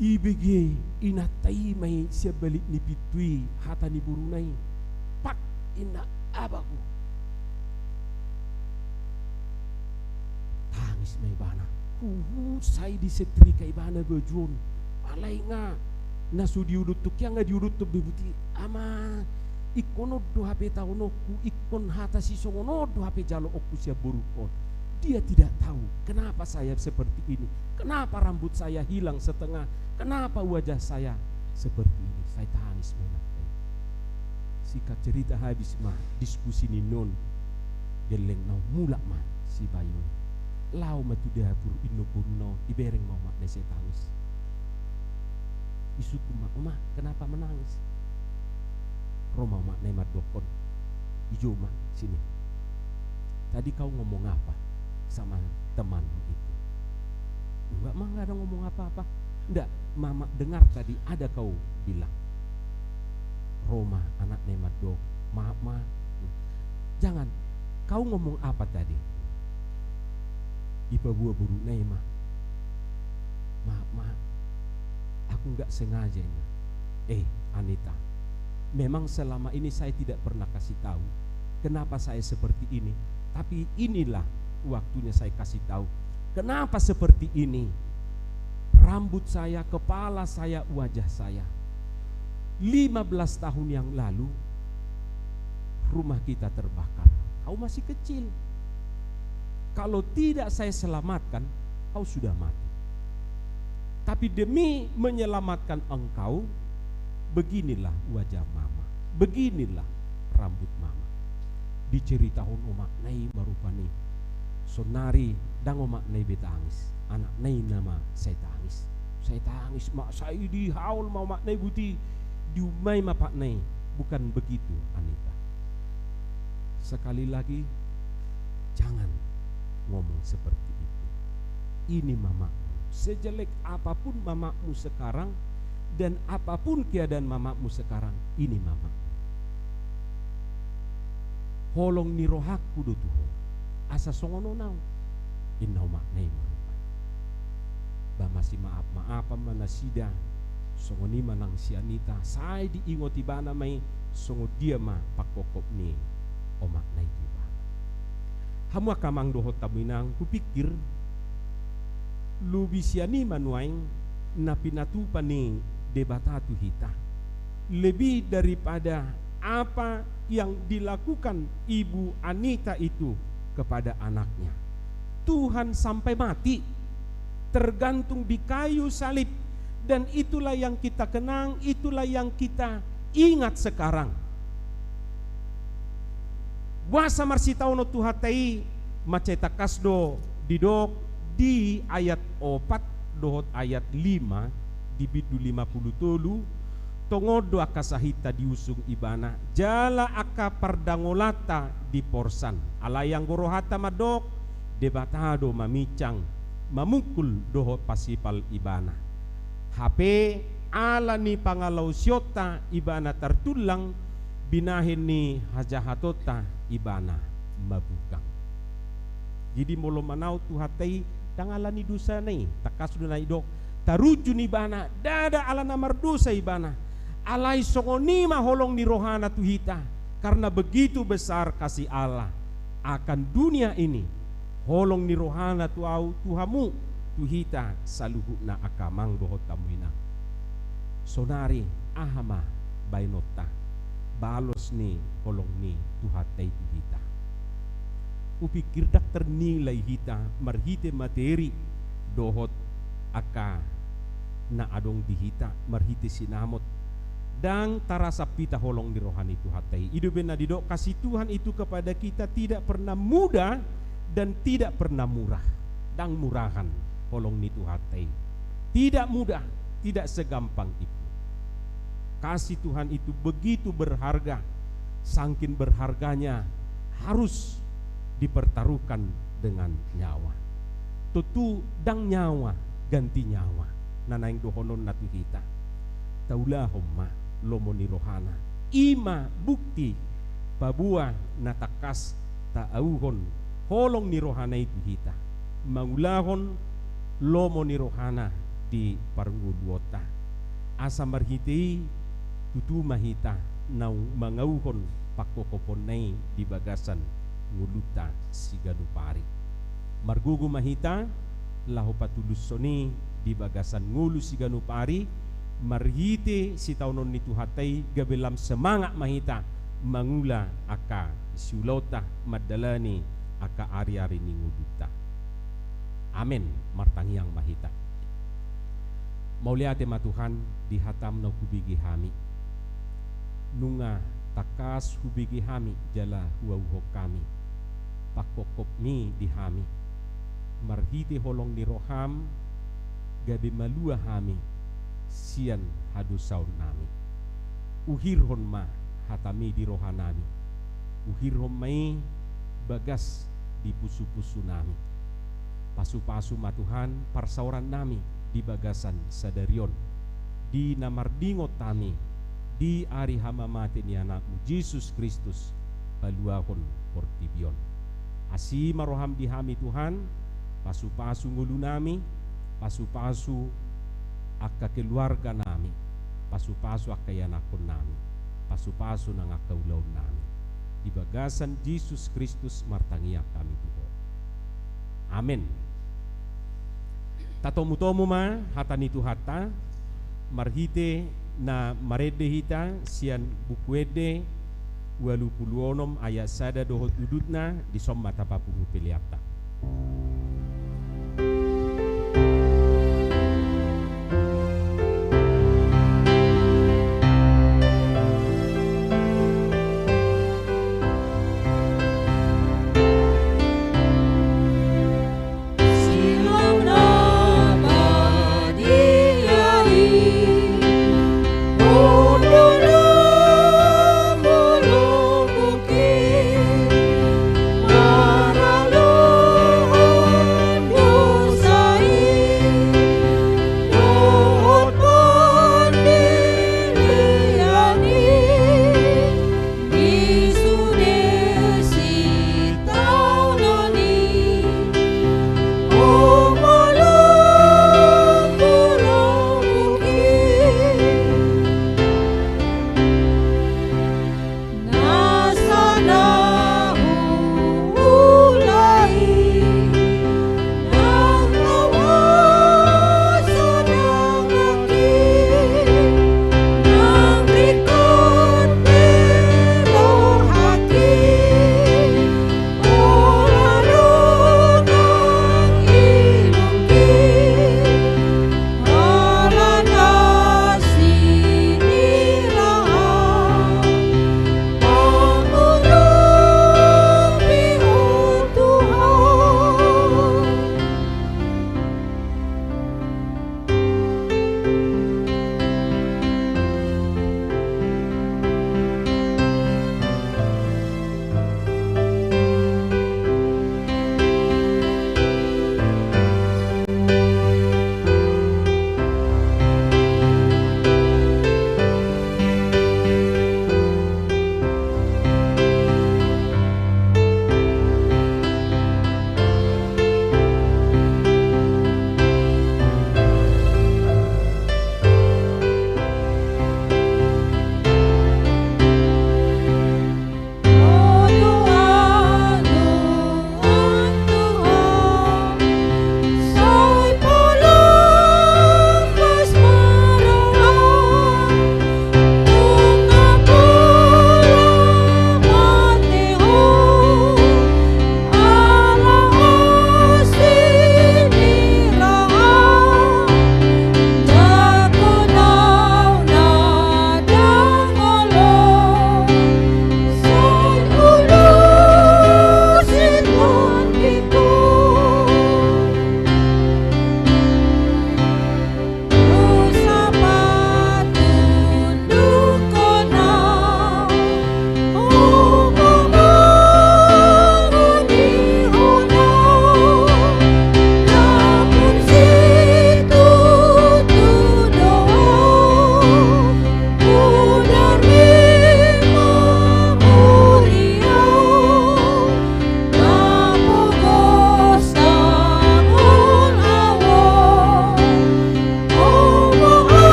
IBG inatai mai siap balik ni pitui hata ni burunai pak ina abaku tangis mai bana sai disetrika ibana bejon alai nga nasu diudut tuk yang nga diudut tu bebuti ama ikono do HP taonoku ikon hata si songono do HP jalo oku siap burukon. Dia tidak tahu kenapa saya seperti ini, kenapa rambut saya hilang setengah, kenapa wajah saya seperti ini. Saya tangis menakai. Sikat cerita habis mah diskusi ni non geleng nau mulak mah si bayon. Lau matu dapur ino burunau ibereng mau mak saya tangis. Isuku mak omah kenapa menangis? Roma mak nemat dokon. Ijo mak sini. Tadi kau ngomong apa? Sama temanmu itu. Enggak mah enggak ada ngomong apa-apa. Enggak, mama dengar tadi ada kau bilang. Roma anak nemat dok. Maaf ma. Jangan. Kau ngomong apa tadi? Ipa buah buru nema. Maaf ma. Aku enggak sengaja ini. Anita. Memang selama ini saya tidak pernah kasih tahu kenapa saya seperti ini. Tapi inilah waktunya saya kasih tahu kenapa seperti ini. Rambut saya, kepala saya, wajah saya. 15 tahun yang lalu rumah kita terbakar. Kau masih kecil. Kalau tidak saya selamatkan, kau sudah mati. Tapi demi menyelamatkan engkau, beginilah wajah mama, beginilah rambut mama. Diceritahon omaknai marupani sonari dang omaknai betangis, anak nai nama saya tangis mak saya di haul mau maknai buti diumai mapaknai. Bukan begitu Anita. Sekali lagi, jangan ngomong seperti itu. Ini mamamu. Sejelek apapun mamamu sekarang dan apapun keadaan mamamu sekarang, ini mama. Holong ni rohakku do tuho. Asa songono nau. Inau maknai marupai. Ba masih maaf manasida. Songoni manang si Anita. Saya diingot ibana may songo dia ma pakpokop ni o maknai ibana. Hamu akamang dohot taminang kupikir lubisiani manuaing na pinatupan ni debatatu hita lebih daripada apa yang dilakukan ibu Anita itu kepada anaknya. Tuhan sampai mati tergantung di kayu salib, dan itulah yang kita kenang, itulah yang kita ingat sekarang. Buasa marsitaono tuhatai maceta kasdo didok di ayat 4 dohot ayat 5 di bidu 50 tolu tongodo akasahita diusung ibana jala aka pardangolata di porsan alayang gorohata madok debatado mamicang mamukul dohot pasipal ibana HP ala ni pangalau syota ibana tertulang binahin ni hajahatota ibana mabukang. Jadi molo manau tuhatai tangalani dosa nih takas duna idok taruju ni bana dada ala namar dosa ibana alai songoni maholong ni rohana tuhita karena begitu besar kasih Allah akan dunia ini holong ni rohana tuau tuhamu tuhita saluhu na akamang dohot tamuina sonari ahama bainota balos ni holong ni tuhatai tuhita upikir dak ternilai hita marhite materi dohot aka na adong dihita marhite sinamot dan tarasa pita holong di rohani tuhatai idubena didok kasih Tuhan itu kepada kita tidak pernah mudah dan tidak pernah murah dan murahan holong ni tuhatai tidak mudah, tidak segampang itu. Kasih Tuhan itu begitu berharga, saking berharganya harus dipertaruhkan dengan nyawa. Tutu dang nyawa ganti nyawa. Nanaing dohonon natu kita. Taulah homma lomoni rohana. Ima bukti babua natakas taauhon holong ni rohana itu kita. Maulahon lomoni rohana di parunguluota. Asa marhiti tutu mahita nau mangauhon pakokoponai di bagasan nguluta siganupari margugu mahita lahu patulus soni di bagasan ngulu siganupari marhite si taunon ni tuhatai gabelam semangat mahita mangula aka siulota madalani aka ari-ari ni nguluta. Amin martangiang mahita. Mauliate matuhan dihatam na hubigi hami nunga takas hubigi hami jala huauhok kami pakokop mi di hami marhiti holong di roham gabi malua hami sian hadusaun nami uhirhon ma hatami di rohanami uhirhon mai bagas di pusu-pusu nami pasu-pasu matuhan parsauran nami di bagasan sadarion di namardingot tami di ari hama mati ni anakmu Yesus Kristus paluahon portibion asi maroham di hami Tuhan pasu-pasu ngulu nami pasu-pasu akka keluarga nami pasu-pasu akka yanakon nami pasu-pasu nang akka ulaw nami di bagasan Yesus Kristus martangiak kami Tuhan. Amin. Tatomu-tomu ma hatani tu hata marhite na marede hita sian bukuede 26 ayat sada dohot udutna di somma tapapuhu peliata.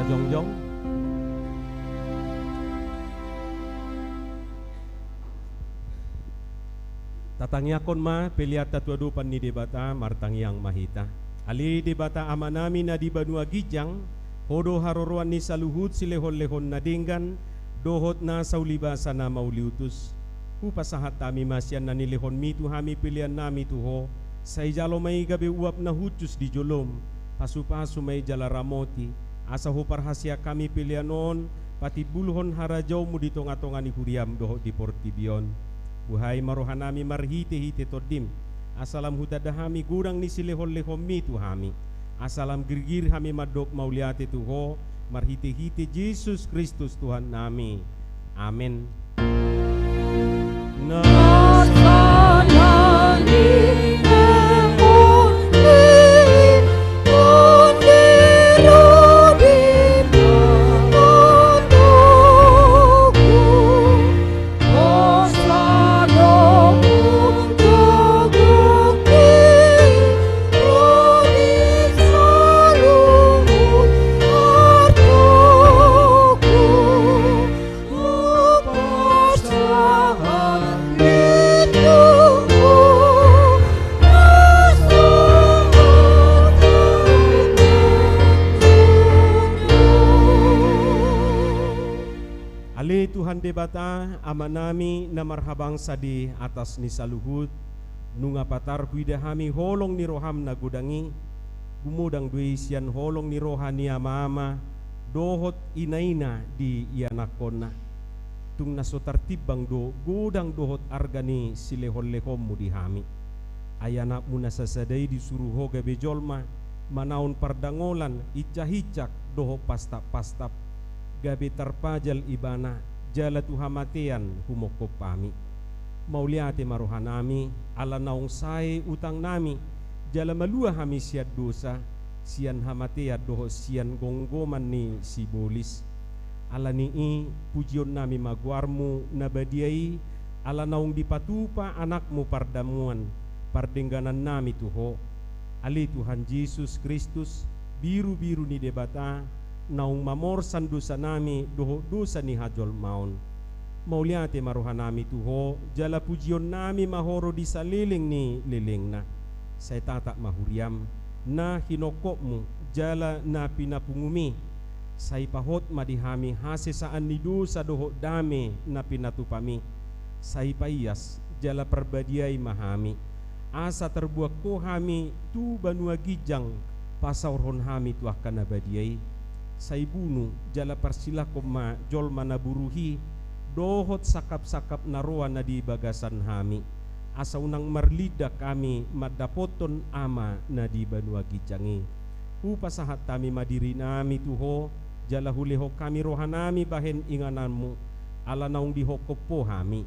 Jongjong. Tatangyakon ma peliata tuadupan ni debata martangyang mahita. Ali debata amanami na di banua gijang, hodo haroruan ni saluhut silehon-lehon na dinggan, dohot na saulibasa na mauliutus. Upasahat tami masyan na nilehon mitu hami pilihan nami tuho, sa ijalo may gabi uap na hutus di jolom, pasu-pasu may jala ramoti, asa ho parhasya kami pilihan noon, pati bulhon harajaw mo di tonga-tonga ni huriam dohot di portibion. Buhay marohanami marhite-hite todim, asalam hutadahami gurang ni silehon-lehon mitu hami, asalam girgir hami madok mauliate tuho, marhite-hite Jesus Kristus Tuhan nami. Amin. Tuhan debata amanami na marhabang sadi atas ni saluhut nunga patar huidahami holong ni roham na gudangi gumudang dui sian holong ni roha ni ama dohot inaina di ianakona tung nasotartibang do gudang dohot argani silehon-lehom mu dihami ayanak mu nasasadai disuruh hoga bejolma manaun pardangolan icah-icak doho pastap-pastap gabe tarpajal ibana jala tuhamatian humokop pami mauliate marohanami ala naung sae utang nami jala malua hami siad dosa sian hamatia doho sian gonggoman ni sibolis ala nii pujion nami maguarmu nabadiai ala naung dipatupa anakmu pardamuan pardengganan nami tuho ali Tuhan Yesus Kristus biru-biru ni debata naung mamorsan dosa nami doho dosa ni hajol maun mauliate marohanami tuho jala pujion nami mahoro di saliling ni lilingna saya tatak mahuriam na hinokokmu jala na pinapungumi say pahot madihami hasesaan ni dosa doho dame na pinatupami say paiyas jala perbadiai mahami asa terbuak ko hami tu banua gijang pasauron hami tuah kana badiai say bunu jala parsila koma jol manaburuhi dohot sakap-sakap naroa na di bagasan hami asa unang marlida kami madapoton ama na di banua gijangi upasahat tami madiri nami tuho jala huleho kami rohanami bahen ingananmu ala naung dihokopo hami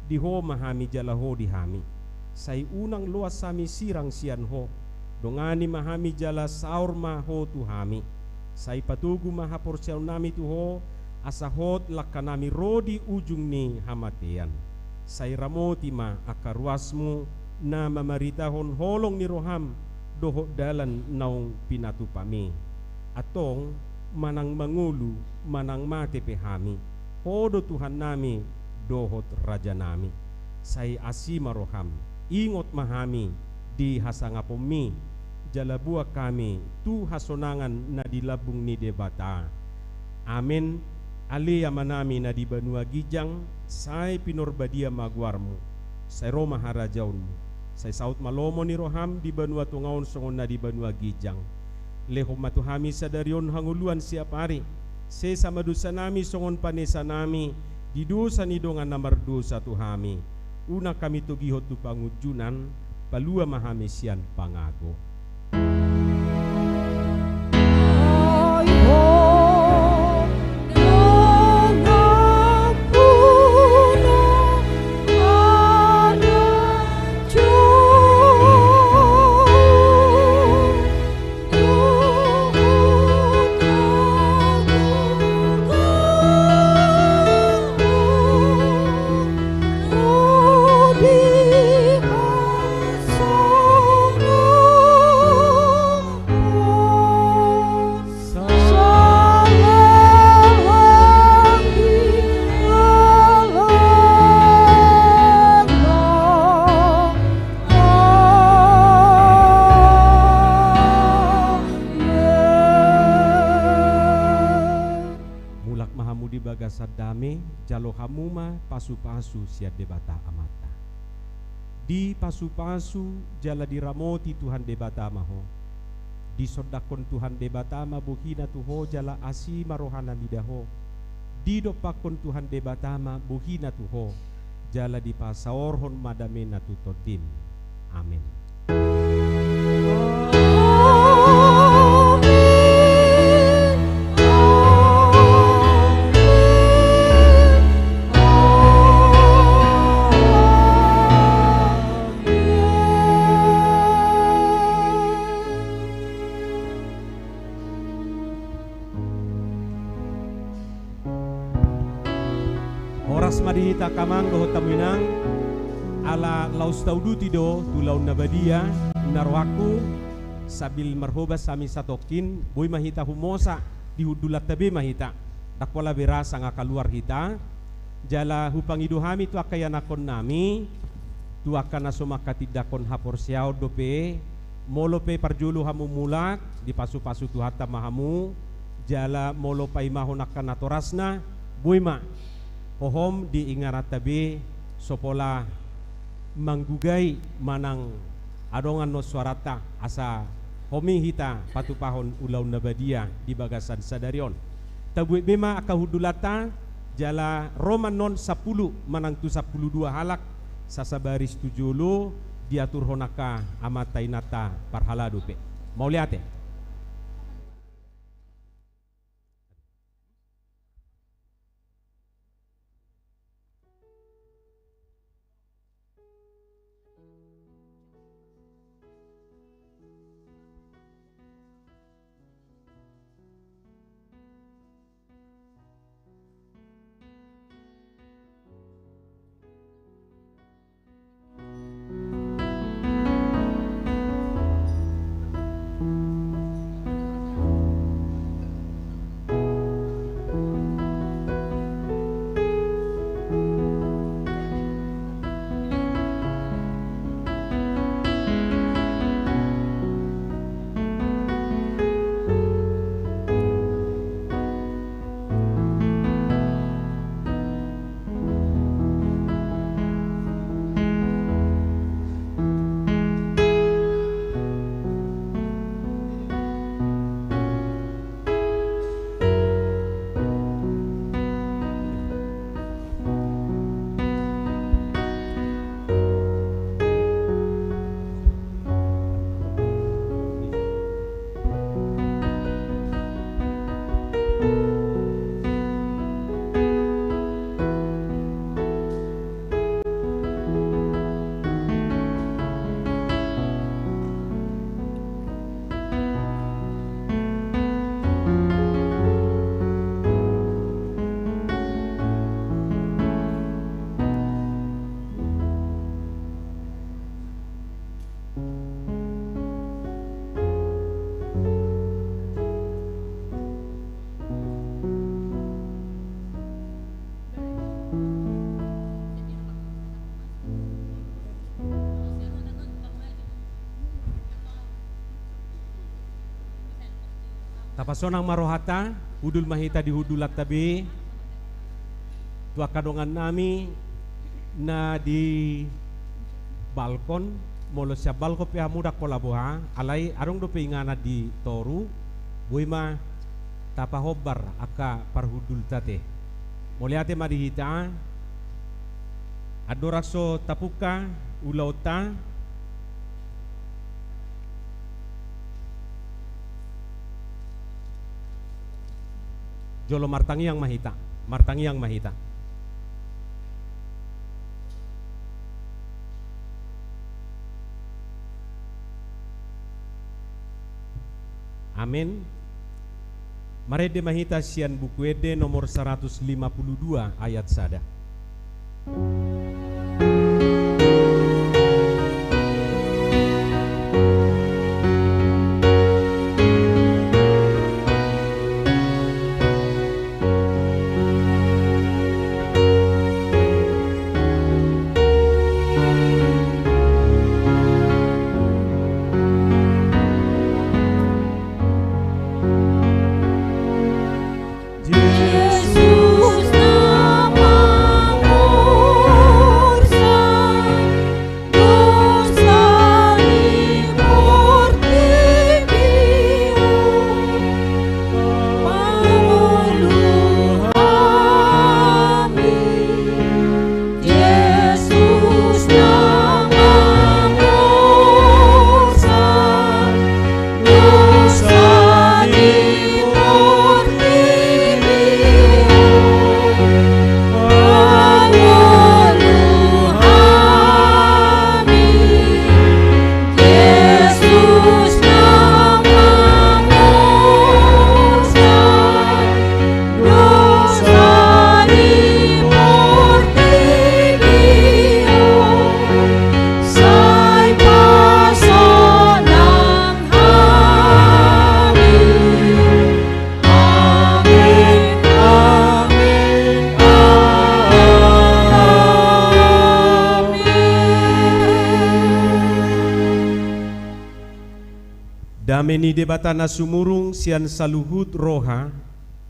diho mahami jala ho dihami say unang luas sami sirang sian ho dongani mahami jala saur maho tuhami say patugu mahaporsyaw nami tuho asahot lakanami rodi ujung ni hamatian say ramoti ma akaruasmu na mamaritahon holong ni roham doho dalan naung pinatupami atong manang mangulu manang mate pehami hodo Tuhan nami dohot raja nami say asima roham ingot mahami di hasangapomi jala buah kami tu hasonangan na dilabung ni debata amin ali amanami na di banua gijang say pinorbadia maguarmu say roma harajaunmu say saut malomo ni roham di banua tungaon songon na di banua gijang leho matuhami sadarion hanguluan siap hari se sama dosa nami songon panesa nami di dosa ni dongan namar dosa tuhami una kami tugihot tu pangujunan palua mahami sian pangago Oh bagasa dame jalo hamuma pasu-pasu sia debata amata. Di pasu-pasu jala diramoti Tuhan debata maho. Di sodakon Tuhan debata ma buhina tuho jala asi marohana midaho. Di dopakon Tuhan debata ma buhina tuho jala di pasaorhon madamena tutodim. Amin. Oras madihita kamang doho taminang ala laus tauduti do tulaun nabadia narwaku sabil marhobas sami satokin boy mahita humosa di hudulat tabe mahita dakwala berasa nga kaluar hita jala hupangidu hami tu akayanakon nami tu akan sumakatidakon hapor siaw dope molo pe parjulu hamu mulak di pasu-pasu tu hatta mahamu jala molo pa imahon akan natorasna boy ma hohom di ingarat tabe sopola manggugay manang adongan no suarata asa homi hita patupahon ulaw nabadia di bagasan sadarion tabuit bema akahudulata jala roman non 10 manang tu 12 halak sasabaris tujulu diatur honaka amatai nata parhala dupe mau lihat. Tapasonang marohata, hudul mahita di hudulat tabi, tua kadongan nami na di balkon, molo siya balko pe hamudak polaboha, alay arong do pe ingana di toru, buima tapahobar aka parhudul tate. Moliate madihita, adorakso tapuka ulauta, jolo martangi yang mahita, martangi yang mahita. Amin. Marede mahita sian buku ede nomor 152 ayat sada. Jesus Baheni debata na sumurung sian saluhut roha,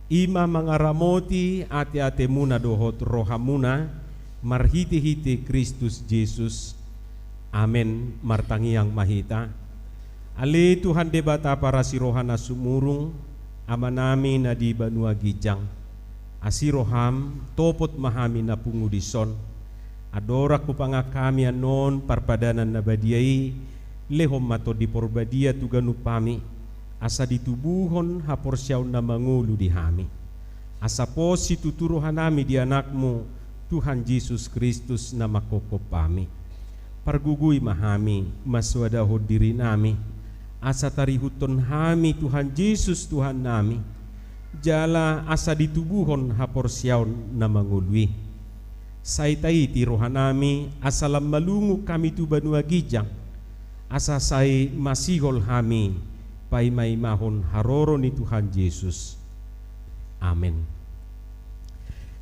ima mangaramoti ate-ate muna dohot roha muna, marhiti-hiti Kristus Yesus. Amen, martangiang mahita. Ali Tuhan debata para si roha na sumurung, ama nami na di banua gijang. Asiroham, topot mahami na pungudison. Adorak po panga kami anon parpadanan na badiyay, lehom mato di porbadia tuganu pami, asa ditubuhon haporsyaw na mangulu di hami. Asa po si tuturuhan nami di anakmu, Tuhan Yesus Kristus na makokopami. Parguguy mahami, maswadahod diri nami, asa tarihuton hami Tuhan Yesus Tuhan nami, jala asa ditubuhon haporsyaw na mangului. Saytay ti rohan nami, asa malungu kami tu banua gijang, asa say masihol hami, pay may mahon haroro ni Tuhan Yesus. Amen.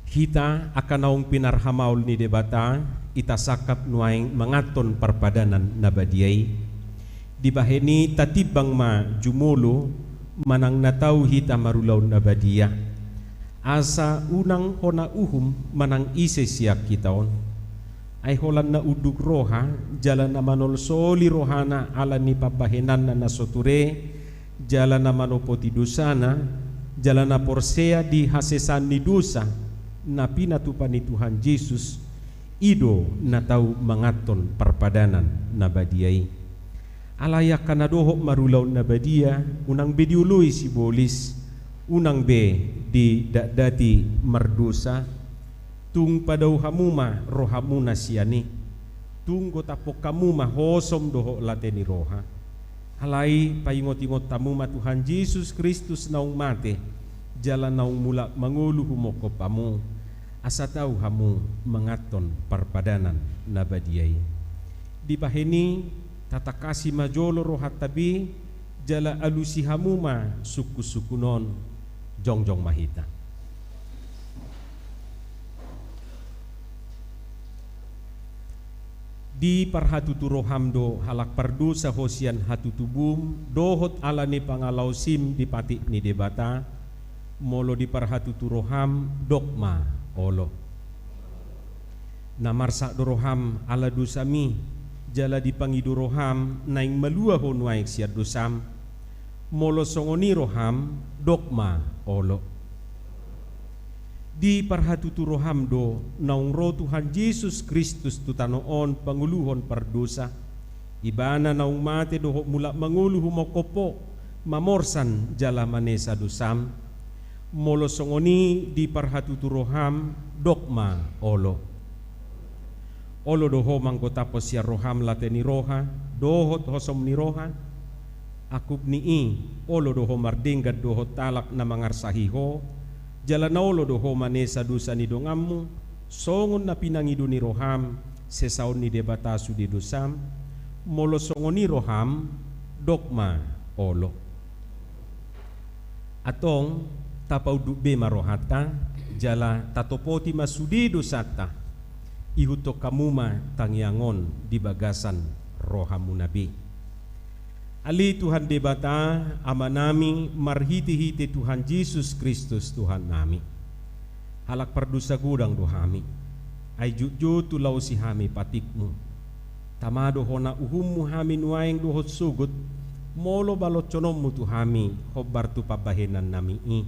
Hita akan naong pinarhamaul ni debata, itasakap nuaing mangaton parpadanan na badiyay. Di baheni tatibang ma jumulo, manang nataw hita marulaw na badiya. Asa unang hona uhum manang ise siyak kitaon. Ay holan na udug roha, jalan na manolsoli rohana ala ni pabahenan na nasoture, jalan na manopoti dosana, jalan na porsea di hasesan ni dosa, na pinatupan ni Tuhan Yesus, ido na tau mangaton parpadanan na badiyay. Alayak kanadoho marulaw na badiya, unang bediuloy si bolis, unang be di dati mardosa, tung padaw hamuma rohamuna siyani, tung gotapok kamuma hosom doho late ni roha. Halay payingot-ingot tamuma Tuhan Yesus Kristus naung mate, jalan naung mula mangulu humoko pamu, asa tau hamu mangaton parpadanan na badiyay. Di baheni tatakasi majolo rohat tabi, jala alusi hamuma suku-sukunon, jongjong mahita. Di parhatutu rohamdo halak pardu sa hosian hatutubum, dohot ala ni pangalausim di patik ni debata, molo di parhatutu roham dokma olo. Namarsa doroham ala dosami, jala di pangidu roham naing malua honwaik siya dosam, molo songoni roham dokma olo. Di parhatutu roham do naung ro Tuhan Yesus Kristus tutanoon panguluhon pardosa, ibana naung mate doho mula mangulu humokopo mamorsan jala manesa dosam, molo songoni di parhatutu roham dokma olo. Olo doho mangkotapos siya roham lateni roha, dohot hosom ni roha, akub nii olo doho mardinggat doho talak na mangarsahiho, jala na olo doho manesa dosa ni dongammu, songon na pinangido ni roham, sesaon ni debatasu di dosam, molo songon ni roham, dokma olo. Atong tapaw dube marohata, jala tatopoti masudi dosata, ihutok kamuma tangyangon di bagasan rohamu nabi. Ali Tuhan debata ama nami marhiti-hiti Tuhan Yesus Kristus Tuhan nami. Halak pardusa gudang dohami, ay juju tulaw si hami patikmu. Tamado hona uhummu hami nuaing dohot sugut, molo balot conommu tuhami hobar tu pabahenan nami i.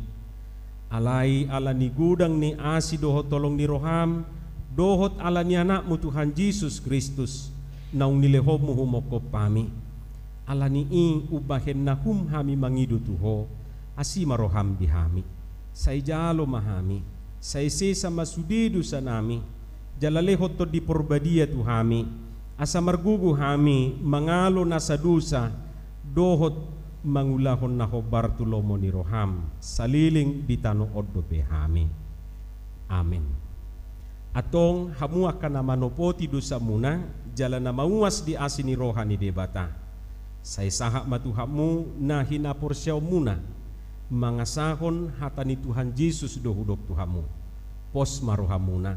Alai ala ni gudang ni asi dohot tolong ni roham, dohot ala ni anakmu Tuhan Yesus Kristus, naung nilehommu humokop pami. Ala ni i ubahen na hum hami mangidu tuho, asima roham di hami. Say jalo mahami, say sesa masudidu sa nami, jalalehot to di porbadia tuhami, asa margugu hami, mangalo na sa dusa, dohot mangulahon na hobar tulomo ni roham, saliling bitano oddo pe hami. Amen. Atong hamu akan na manopoti dosa muna, jala na mauas di asin ni roha ni debata. Say sahak matuhamu na hinaporsyaw muna, mangasahon hata ni Tuhan Yesus dohudok tuhamu, pos marohamuna,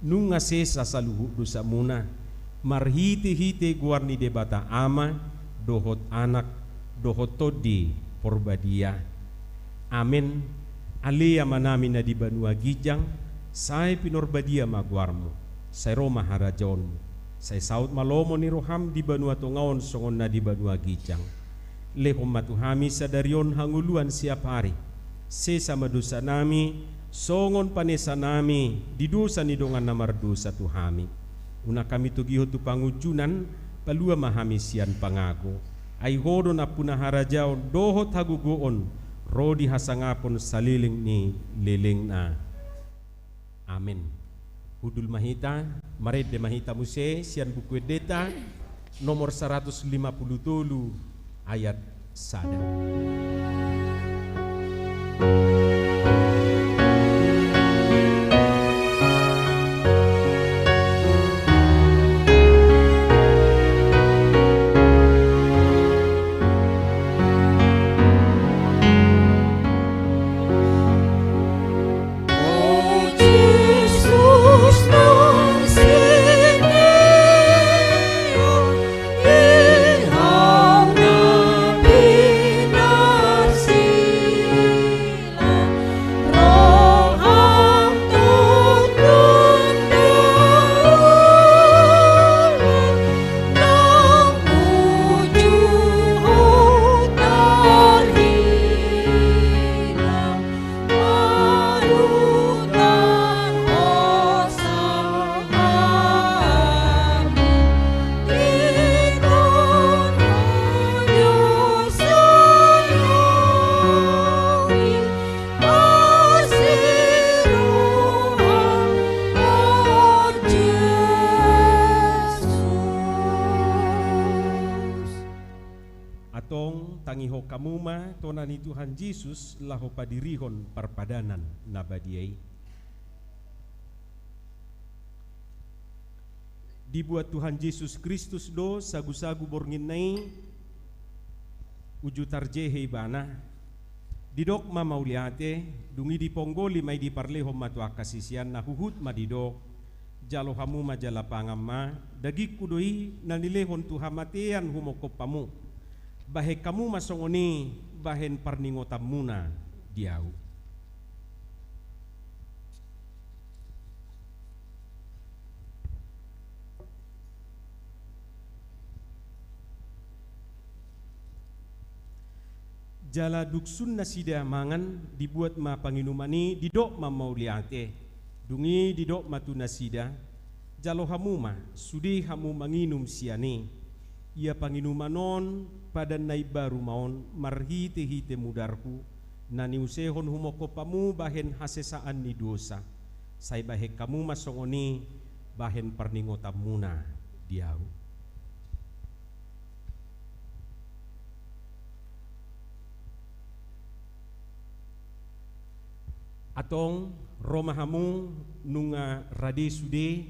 nung ngasesa sa luhut dosa muna, marhiti-hiti guar ni debata ama, dohot anak, dohotodi porbadia. Amen. Alia manami na di banua gijang, sai pinorbadia maguarmu, sai Roma harajaonmu, sai saut malomo ni roham di banua tongaon songon na di banua gijang. Lehom matuhami sadarion hanguluan siap hari, sesama dosa nami, songon panesa nami, di dosa ni dongan namar dosa tuhami. Una kami tugiho tu pangujunan, palua mahami sian pangago. Ai hodon apuna harajaon dohot hagugoon, rodi hasangapon saliling ni liling na. Amin. Hudul mahita, marede mahita muse, sian buku deta, nomor 150 tulu, ayat sada. Tangiho kamuma tonani Tuhan Yesus laho padirihon parpadanan nabadiai. Dibuat Tuhan Yesus Kristus do sagu-sagu bornginai uju tarjehe ibana didok mamauliate dungi di ponggoli mai di parleho matu akasisian nahuhut madidok jalo hamu majala pangamma dagi kudoi nanilehon tuhamatean humokopamu bahe kamu masongoni bahen parningotamuna diau. Jala duksun nasida mangan dibuat ma panginumani didok ma mauliate dungi didok matu nasida jalo hamuma sudi hamu manginum siani ia panginumanon pada nai baru maon marhite-hite mudarku nani usehon humokopamu bahen hasesaan ni dosa sai bahe kamu masongoni bahen parningotamuna diau. Atong romahamu nunga rade sude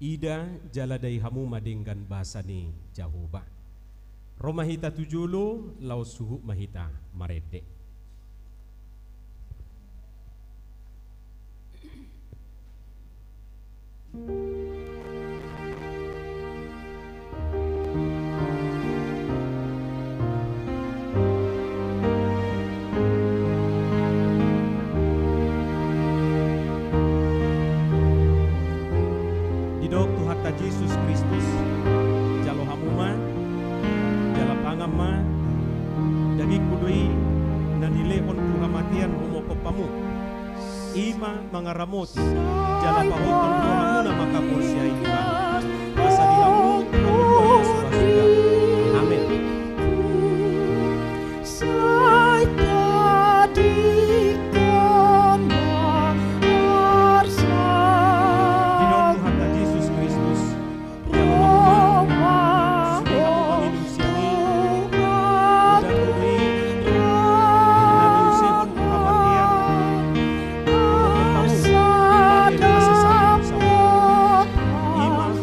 ida jaladai hamu madenggan bahasa ni Jehovah. Romahita tujulu lau suhu mahita marede. Didok Tuhan Yesus Kristus jalo hamuma jala pangama dagi kudui nanilehon tuhamatian humokopamu ima mangaramoti jala pahoton hamuna maka porsia iba masa dihamu hamuna surasuda. Amin. Ima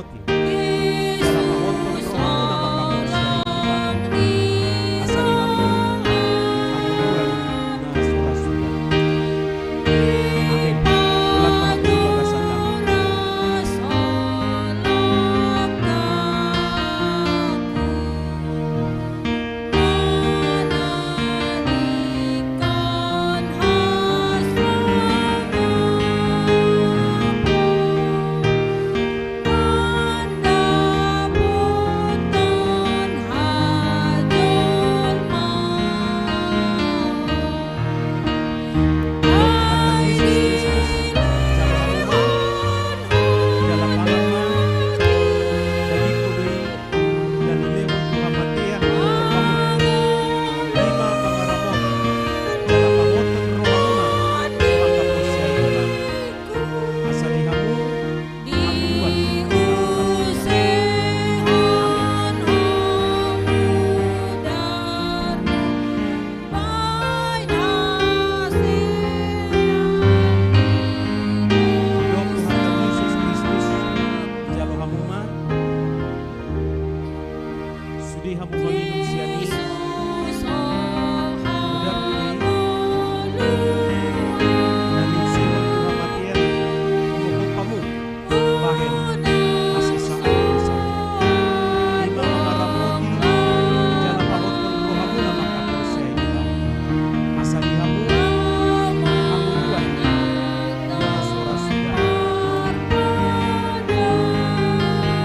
mangaramoti dalam pahotong rohamu na makaporsiay iban asali hamu hanguluan na surasugan.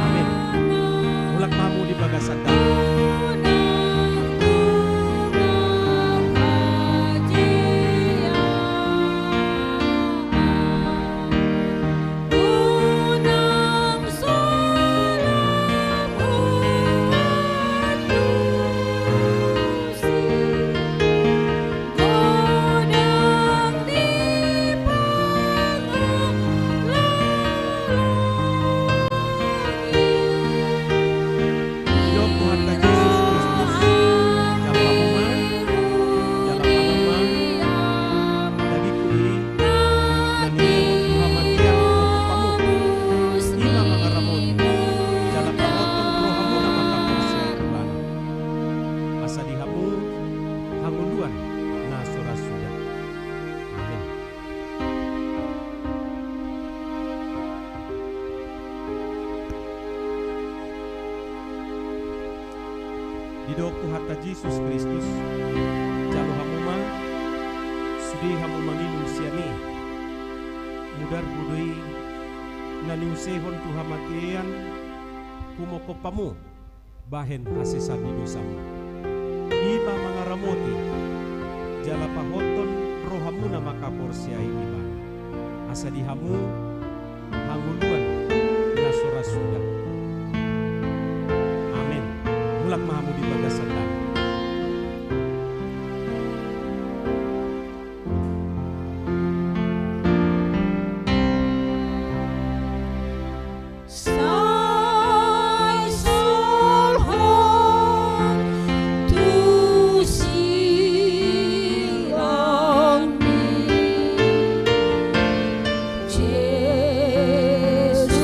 Amin. Ulang mahamu bagasan namin. Didok Tuhan Yesus Kristus jalo hamuma sudi hamu manginum siani mudar budui naniusehon Tuhan matian kumokopamu bahen hasesabi dosamu iba mangaramoti jala pahoton rohamuna makaporsiai iba asadihamu hanguluan nasora sudah. Ulang mahamu di bagasan namin. Jesus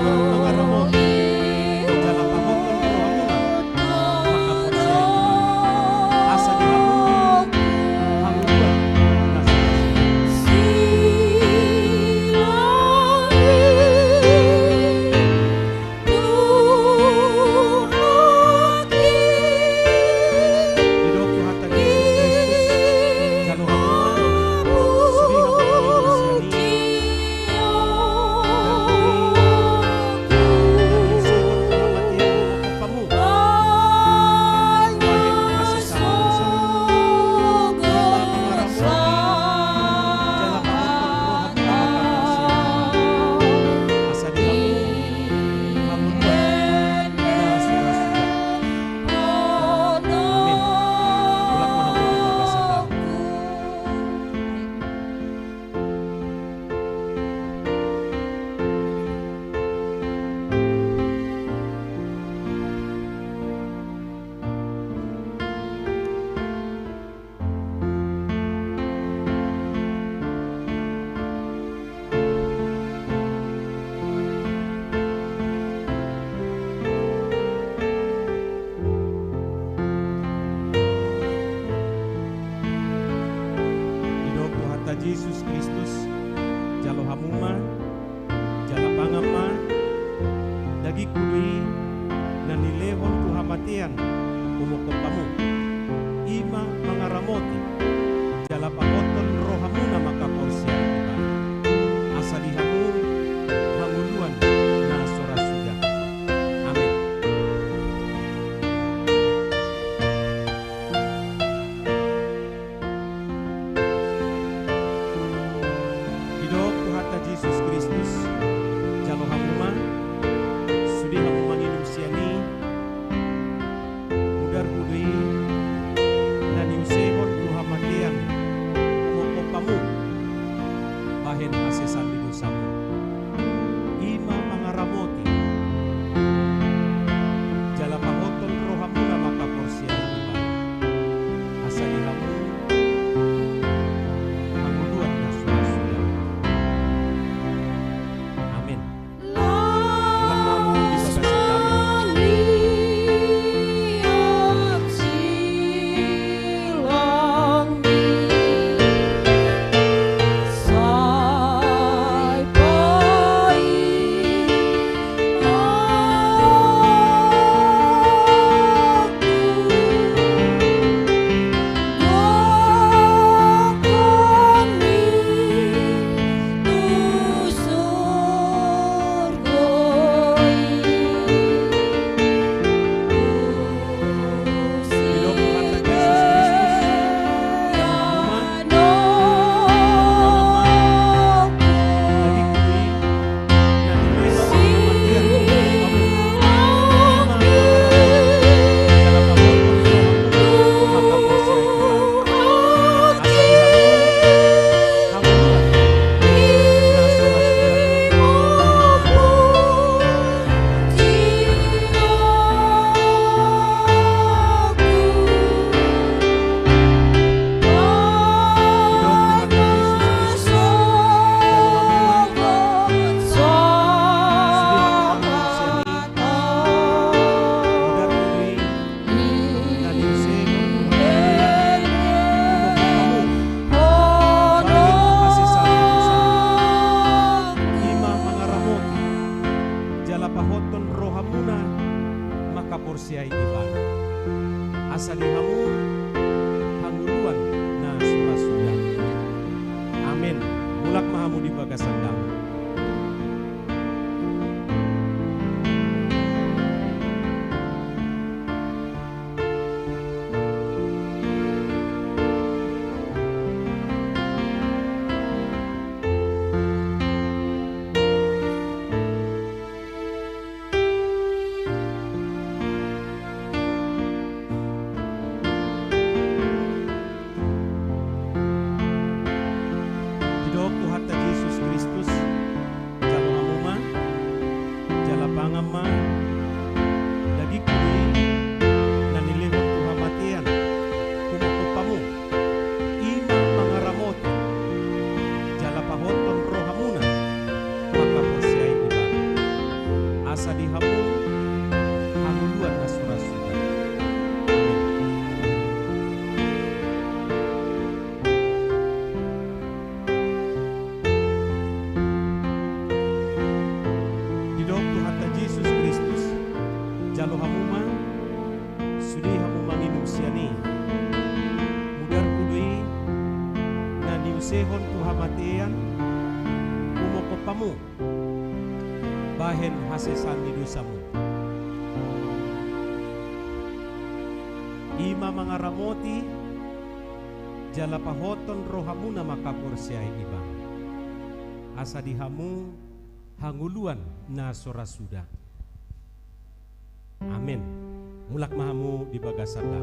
mangaramoti jala pahoton rohamuna makaporsiai ibana asa dihamuni hamuluan Yesus Kristus jalo hamuma jala pangama dagi kudui na nilehon kuhamatian umukopamu ima mangaramoti jala pahoton rohamuna makaporsiai iba asa dihamu hanguluan na sora sudah. Amin. Yesus Kristus jalo hamuma sudi hamuma nginum siani udar budui dan niusehon kuhamatian mokopamu bahen asesan di dosamu ima mangaramoti jala pahoton rohamuna makaporsiai iba asa dihamu anguluan na sudah. Amin. Pahoton rohamuna makaporsiai ibana asa dihamu hanguluan na surasudah. Amin. Mulak mahamu di bagasandang. Pangama dagi kuri na nilehon kuhamatian kumukupamu ima mangaramoti jala pahoton rohamuna makaporsiai iba asa dihamu hanguluan na surasuda. Amin. Didok Tuhan ta Yesus Kristus jalo hamuma sudi hamu manginum siani mudar kudui na niusehon tuhamatian umokopamu bahen hasesan ni dosamu. Ima mangaramoti jala pahoton rohamuna makaporsiay iba. Asa dihamu hanguluan na sorasuda. Amin. Mulak mahamu di bagasada.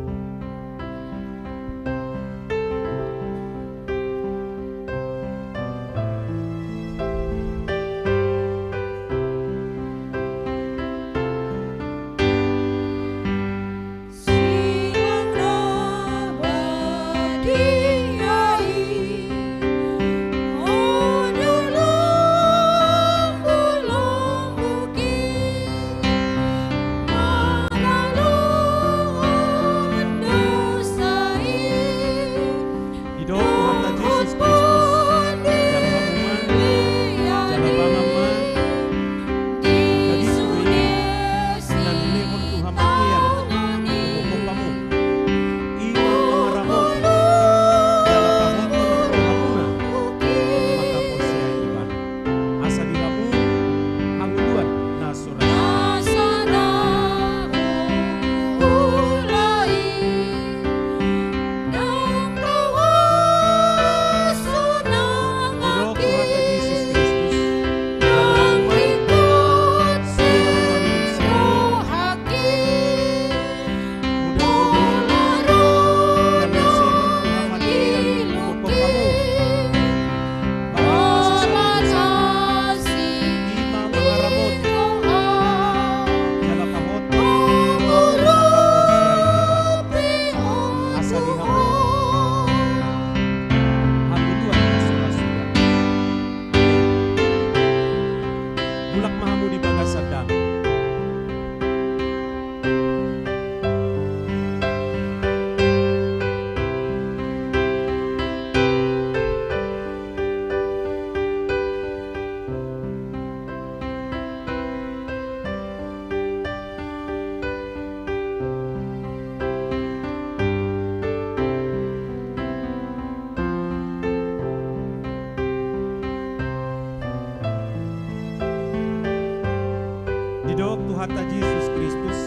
Didok Tuhan ta Yesus Kristus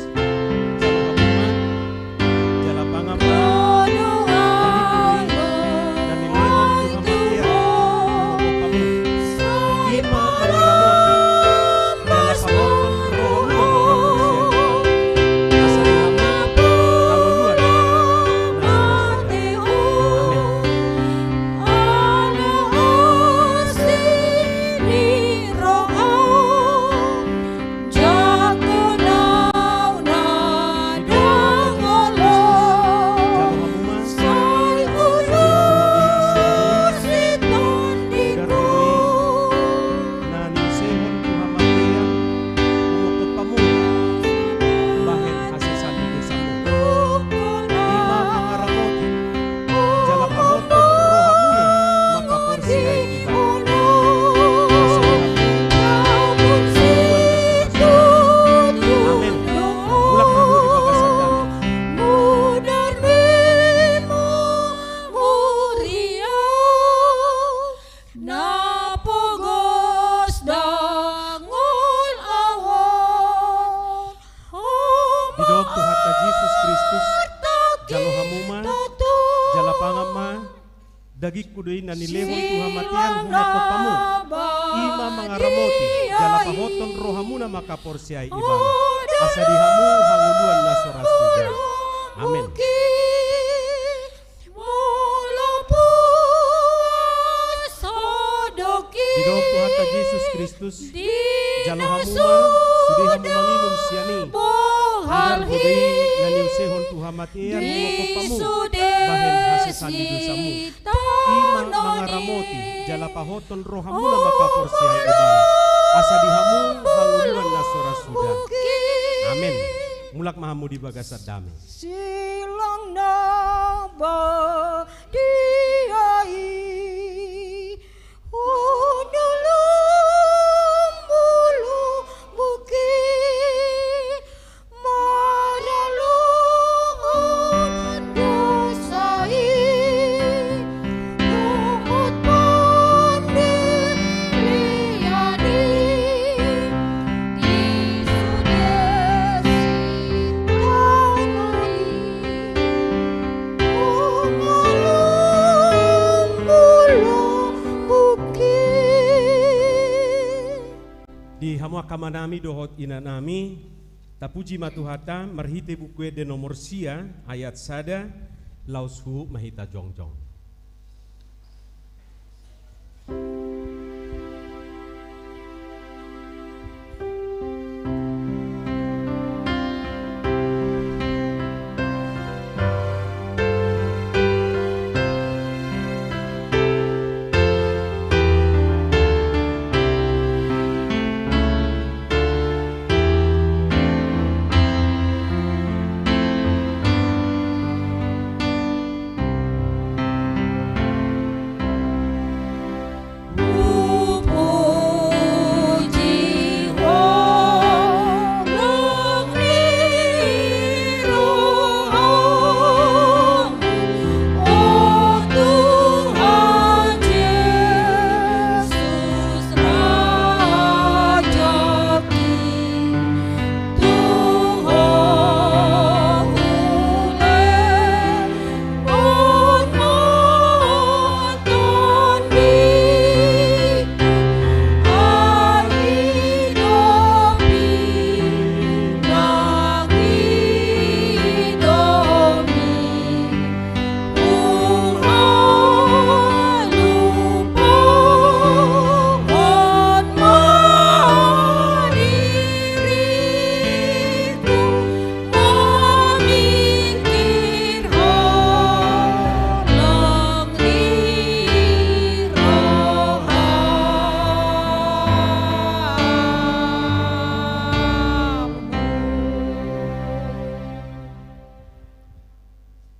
jalo hamuma jala pangamba dan nilehon tuhamatian umokopamu ima mangaramoti jala pahoton rohamuna makaporsiay asa dihamu hanguluan na dagik kuduy na nilehon tuhamatian humakopamu ima mangaramoti jala pahoton rohamuna makaporsiay ibana asa dihamu hanguluan na sorasuda. Amin. Didok Tuhan ta Yesus Kristus jalo hamuma sudi hamu manginum siani mudar budai na niusehon tuhamatian humakopamu bahen hasesan di dosamu ima mangaramoti jala pahoton rohamuna makaporsiay ibana asa dihamu hanguluan na sorasuda. mulak mahamu di bagasat dami. Silang naba diai unulum bulu bukit maralungan dosai lumut pandai liani di sudesi tanai umalum bulu bukit. Di hamua kamanami dohot inanami tapuji matuhata marhite bukwe de nomor sia ayat sada laushu mahita jongjong.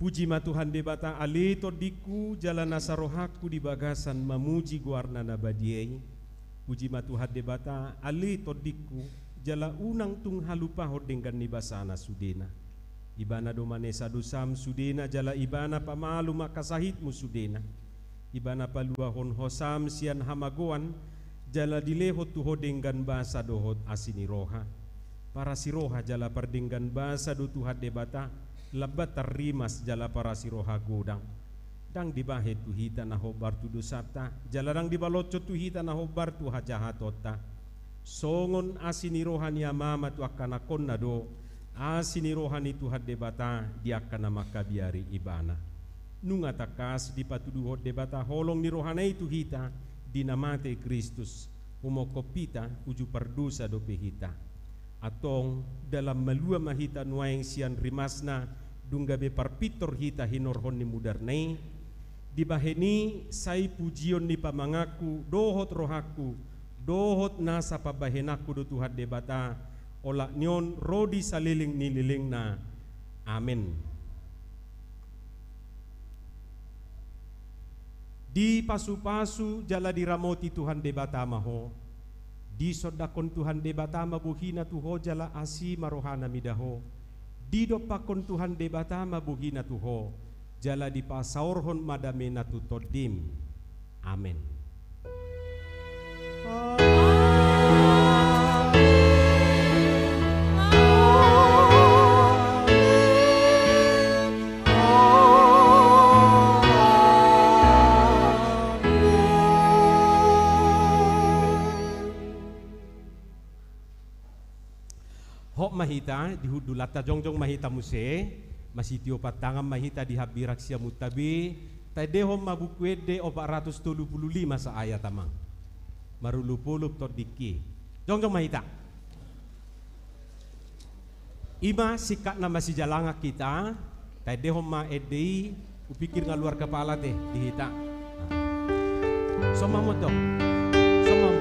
Puji ma Tuhan debata ali todiku jalan nasarohaku di bagasan mamuji guarna nabadiei. Puji ma Tuhan debata ali todiku jala unang tung halupa hodenggan ni basana sudena. Ibana domane sadusam sudena jala ibana pamalu makasahitmu sudena. Ibana palua hon hosam sian hamagoan jala dilehot tu hodenggan basa dohot asini roha. Para siroha jala pardenggan basa do Tuhan debata labat tarimas jala para siroha godang dang dibahet tu hita na hobar tu dosata jalarang dibalocot tu hita na hobar tu hajahatota songon asini rohani mama tu akana konna do asini rohani tu debata dia akana makabiari ibana nunga takas di patuduhot debata holong ni rohanai tu hita dinamate Kristus umokopita uju perdosa do pehita atong dalam malua mahita nuaing sian rimasna dunggabe parpitor hita hinorhon ni mudarnai dibaheni sai pujion ni pamangaku dohot rohaku dohot nasa pabahenaku do Tuhan debata ola nyon rodi saliling nililing na amin. Di pasu-pasu jala diramoti Tuhan debata maho di sodakon Tuhan debata mabuhina tuho jala asi marohana midaho di dopakon Tuhan debata mabuhina tuho jala di pasaorhon madamena tu todim amin. Hok mahita di hudulata jongjong mahita muse masih tio patangam mahita di habirak sia mutabi tadehom mabukwede 435 sa ayat tamang marulupulup todiki jongjong mahita ima sikak na masih jalanga kita tadehom ma edei upikir ngaluar kepala teh dihita somamot dong somamot.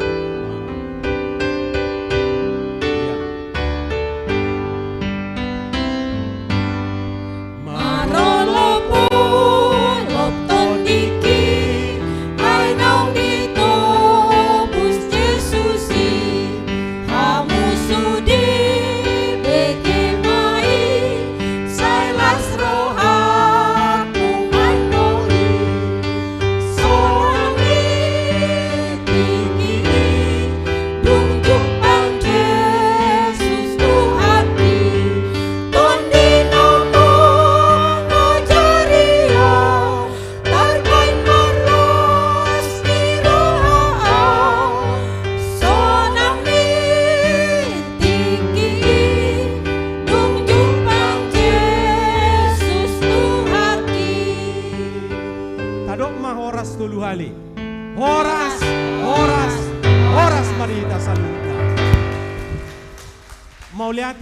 Mau lihat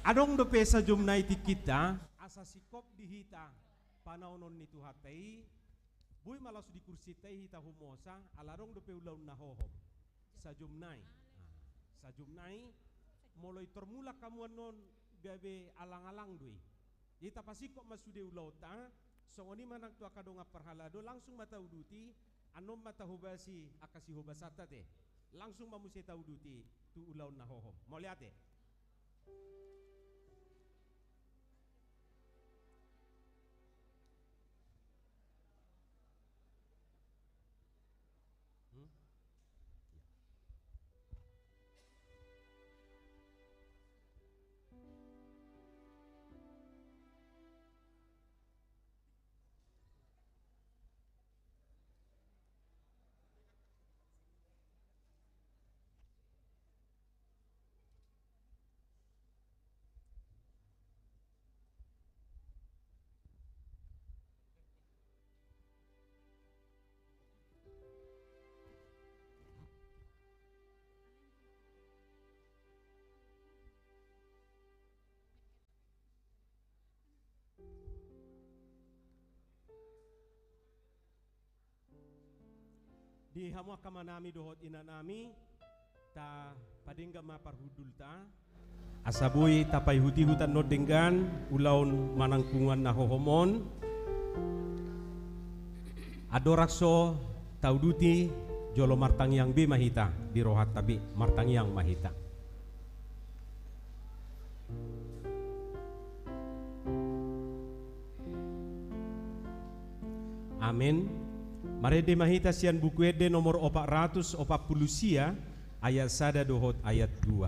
adong do pesa jumna iti kita asa sikop dihita panaunon ni tuhatai buy malas di kursi teh hita humosa alarong do pe ulaw na hohom sa jumnai mulai termula kamu non gabe alang-alang dui hita pasikop masude ulaw ta songoni manak tu akadonga perhalado langsung mata uduti anom mata hubasi akasi hubasata teh langsung mamusi tahu duti tu ulaw na hohom mau lihat di hamwa kamanami dohot inanami ta padingga maparhudul ta asaboy tapay huti hutan no denggan ulaun manangkungan na hohomon adorakso tauduti jolo martangyang be mahita di rohat tabi martangyang mahita amin. Marede mahita sian buku ede nomor 440 sia ayat sada dohot ayat 2.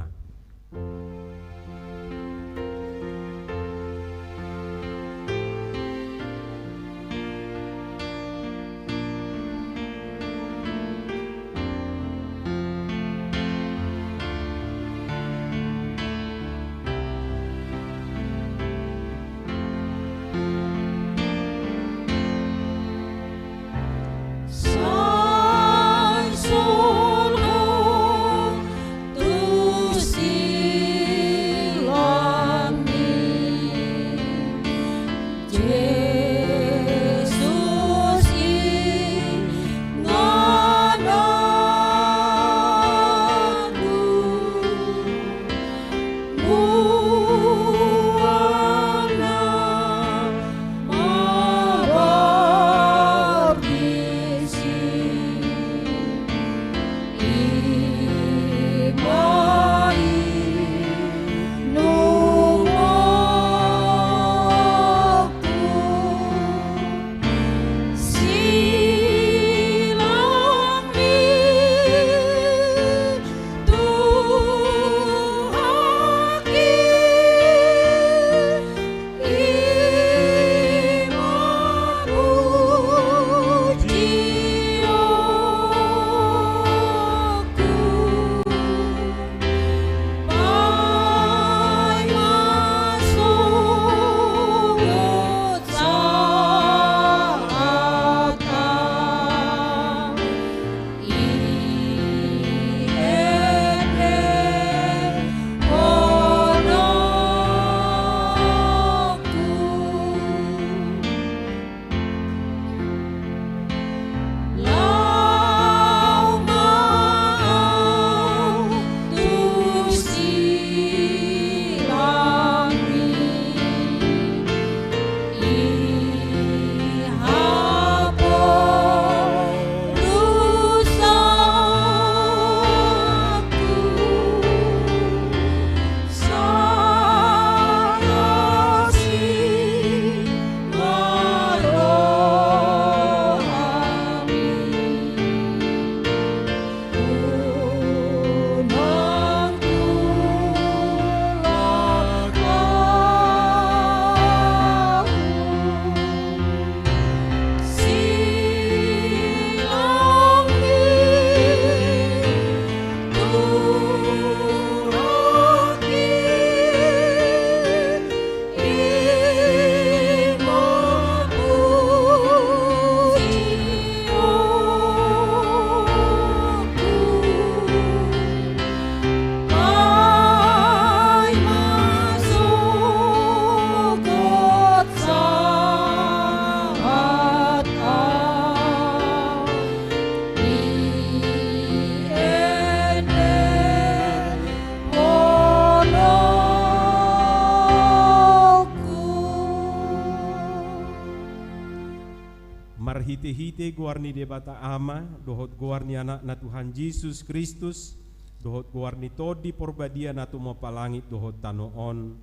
marhite-hite guarni debata ama, dohot guarni anak na Tuhan Yesus Kristus, dohot guarni todi porbadia na tumapalangit dohot tanoon.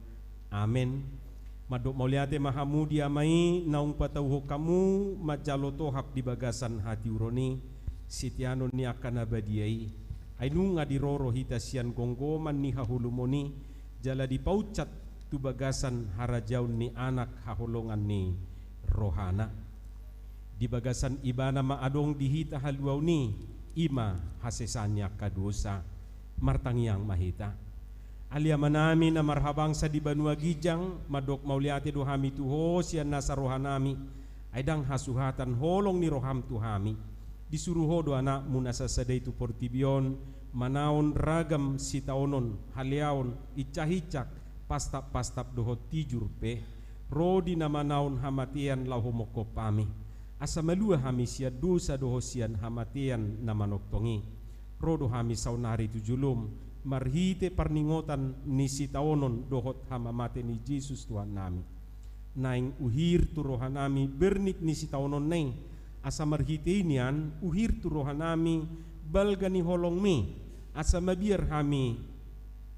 Amen. Madok mauliate mahamudi amai naung patauho kamu majalo tohap di bagasan hati uroni sitiano ni akan abadiai. Ainu ngadiroro hita sian gonggoman ni hahulumoni jala dipaucat tu bagasan harajaun ni anak haholongan ni rohana. Di bagasan ibana maadong dihita haluaw ni ima hasesanya kadosa martangiang mahita. Alia manami na marhabang sa di Banua Gijang madok mauliate dohami tuho sian nasa rohanami aydang hasuhatan holong ni roham tuhami disuruho do anak muna sa saday tu portibion manaon ragam sitaonon haliaon icahicak pastap-pastap dohot tijur pe rodi na manaon hamatian lahomoko pami asa malua hami sia dosa doho sian hamatian na manoktongi rodo hami saunari tujulum marhite parningotan ni sitaonon dohot hamamate ni Jesus Tuhan nami naing uhir tu rohanami bernik ni sitaonon neng asa marhite inian uhir tu rohanami balgani holong mi asa mabiar hami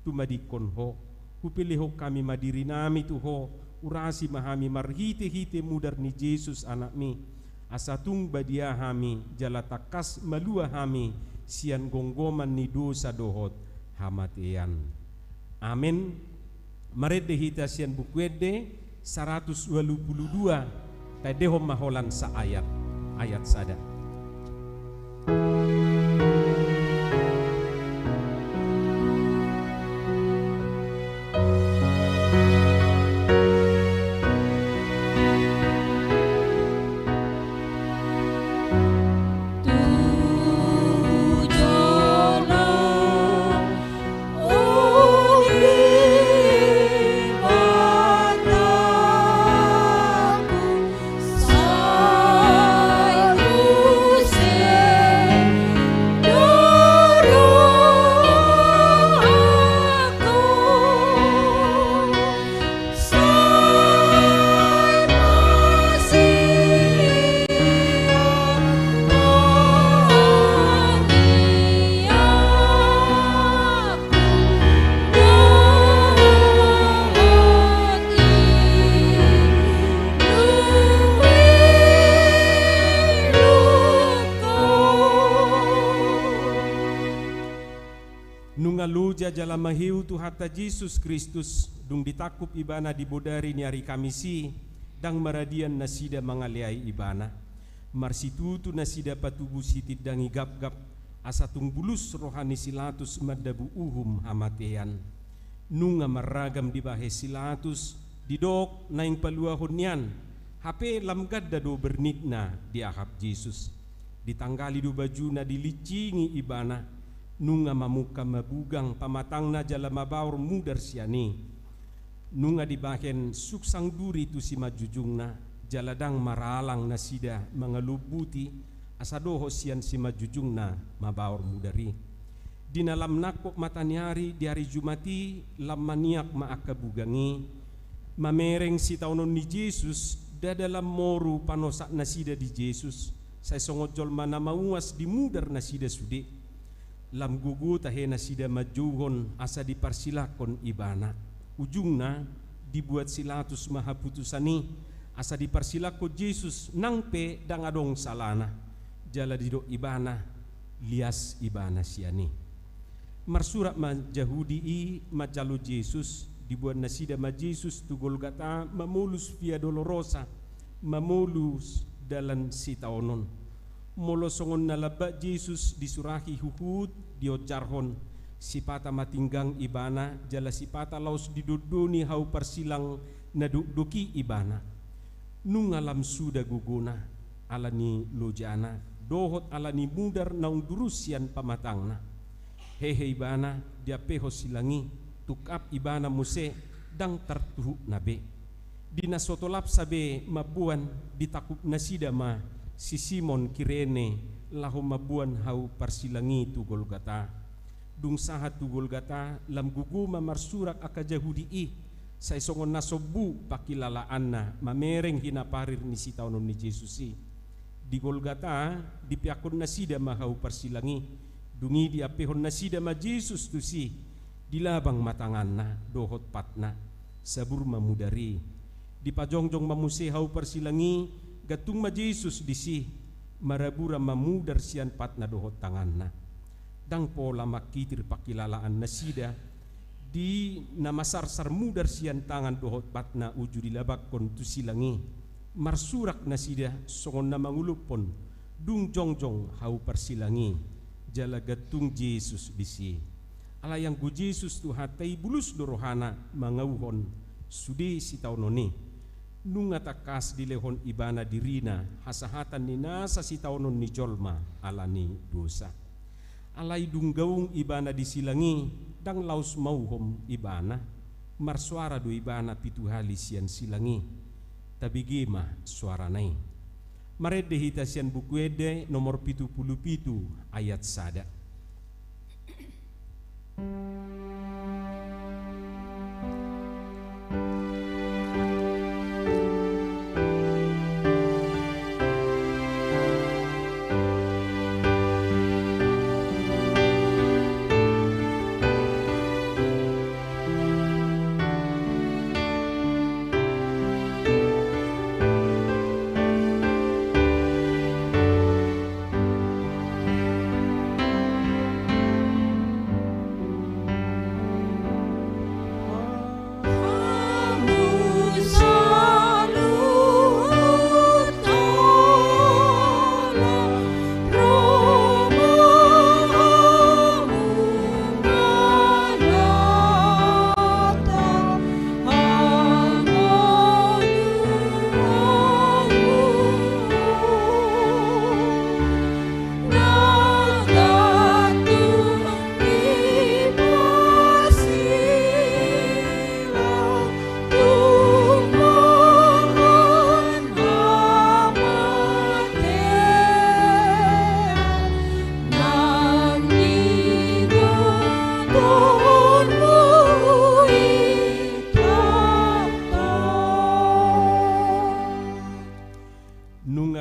tumadikon ho hupiliho kami madiri nami tuho urasi mahami marhite-hite mudar ni Jesus anak mi asa tung badia hami jala takas malua hami sian gonggoman ni dosa dohot hamatian. Amin. Maret dehita sian bukwede 122 tadehom maholan sa ayat sada. Jala mahiu tu hatta Jesus Kristus dung ditakup ibana di bodari ni hari Kamisi dang maradian nasida mangaliai ibana marsitu tu nasida patubu sitid dangi gap-gap asa tung bulus rohani silatus madabu uhum hamatean nunga maragam di bahe silatus didok naing paluahon nian hape lamgad dado bernitna di ahap Jesus ditanggali do bajuna dilicingi ibana nunga mamuka mabugang pamatangna jala mabaur mudar siani nunga dibaken suksang duri tu si majujungna jaladang maralang nasida mangalubuti asadoho sian si majujungna mabaur mudari dinalam nakok matanyari di hari Jumati lamaniak maakabugangi mamereng si taunon ni Jesus dadalam moru panosak nasida di Jesus saya songojol mana mauas di mudar nasida sude lam gugu tahe nasida majuhon asa diparsilakon ibana ujungna dibuat silatus maha putusani asa diparsilako Jesus nangpe dangadong salana jala dido ibana lias ibana siani marsurak ma Jahudi i majalo Jesus dibuat nasida ma Jesus tu Golgata mamulus via dolorosa mamulus dalan sitaonon molosongon nalaba Jesus disurahi huhud diojarhon sipata matinggang ibana jala sipata laus diduduni hau persilang nadukduki ibana nungalam suda guguna alani lojana dohot alani mudar naung durusian pamatangna hehe ibana dia peho silangi tukap ibana muse dang tertuhu nabe dina sotolap sabe mabuan ditakup nasida ma si Simon Kirene lahu mabuan hau parsilangi tu Golgata dung sahat tu Golgata lam guguma marsurak aka Jahudi i say songon nasobu pakilalaanna mamereng hinaparir ni sitaunon ni Jesus i Di Golgata di piakon nasida mahau persilangi, dungi di apehon nasida ma Jesus tu si dilabang matanganna dohot patna sabur mamudari di pajongjong mamuse hau persilangi gatung ma Jesus di si marabura mamudar sian patna dohot tanganna dang pola makitir pakilalaan nasida di namasarsar mudar sian tangan dohot patna uju dilabak kon tu silangi marsurak nasida songon na mangulupon dung jongjong hau persilangi jala gatung Jesus di si ala yang gu Jesus tu hatai bulus dorohana mangauhon sudi si taunoni nunga takas dilehon ibana dirina hasahatan ni nasa si taunon ni jolma alani dosa alai dunggaung ibana disilangi dang laus mauhom ibana marsuara do ibana pitu hali sian silangi tabigima suara nai marede hita sian buku ede nomor 77 ayat sada.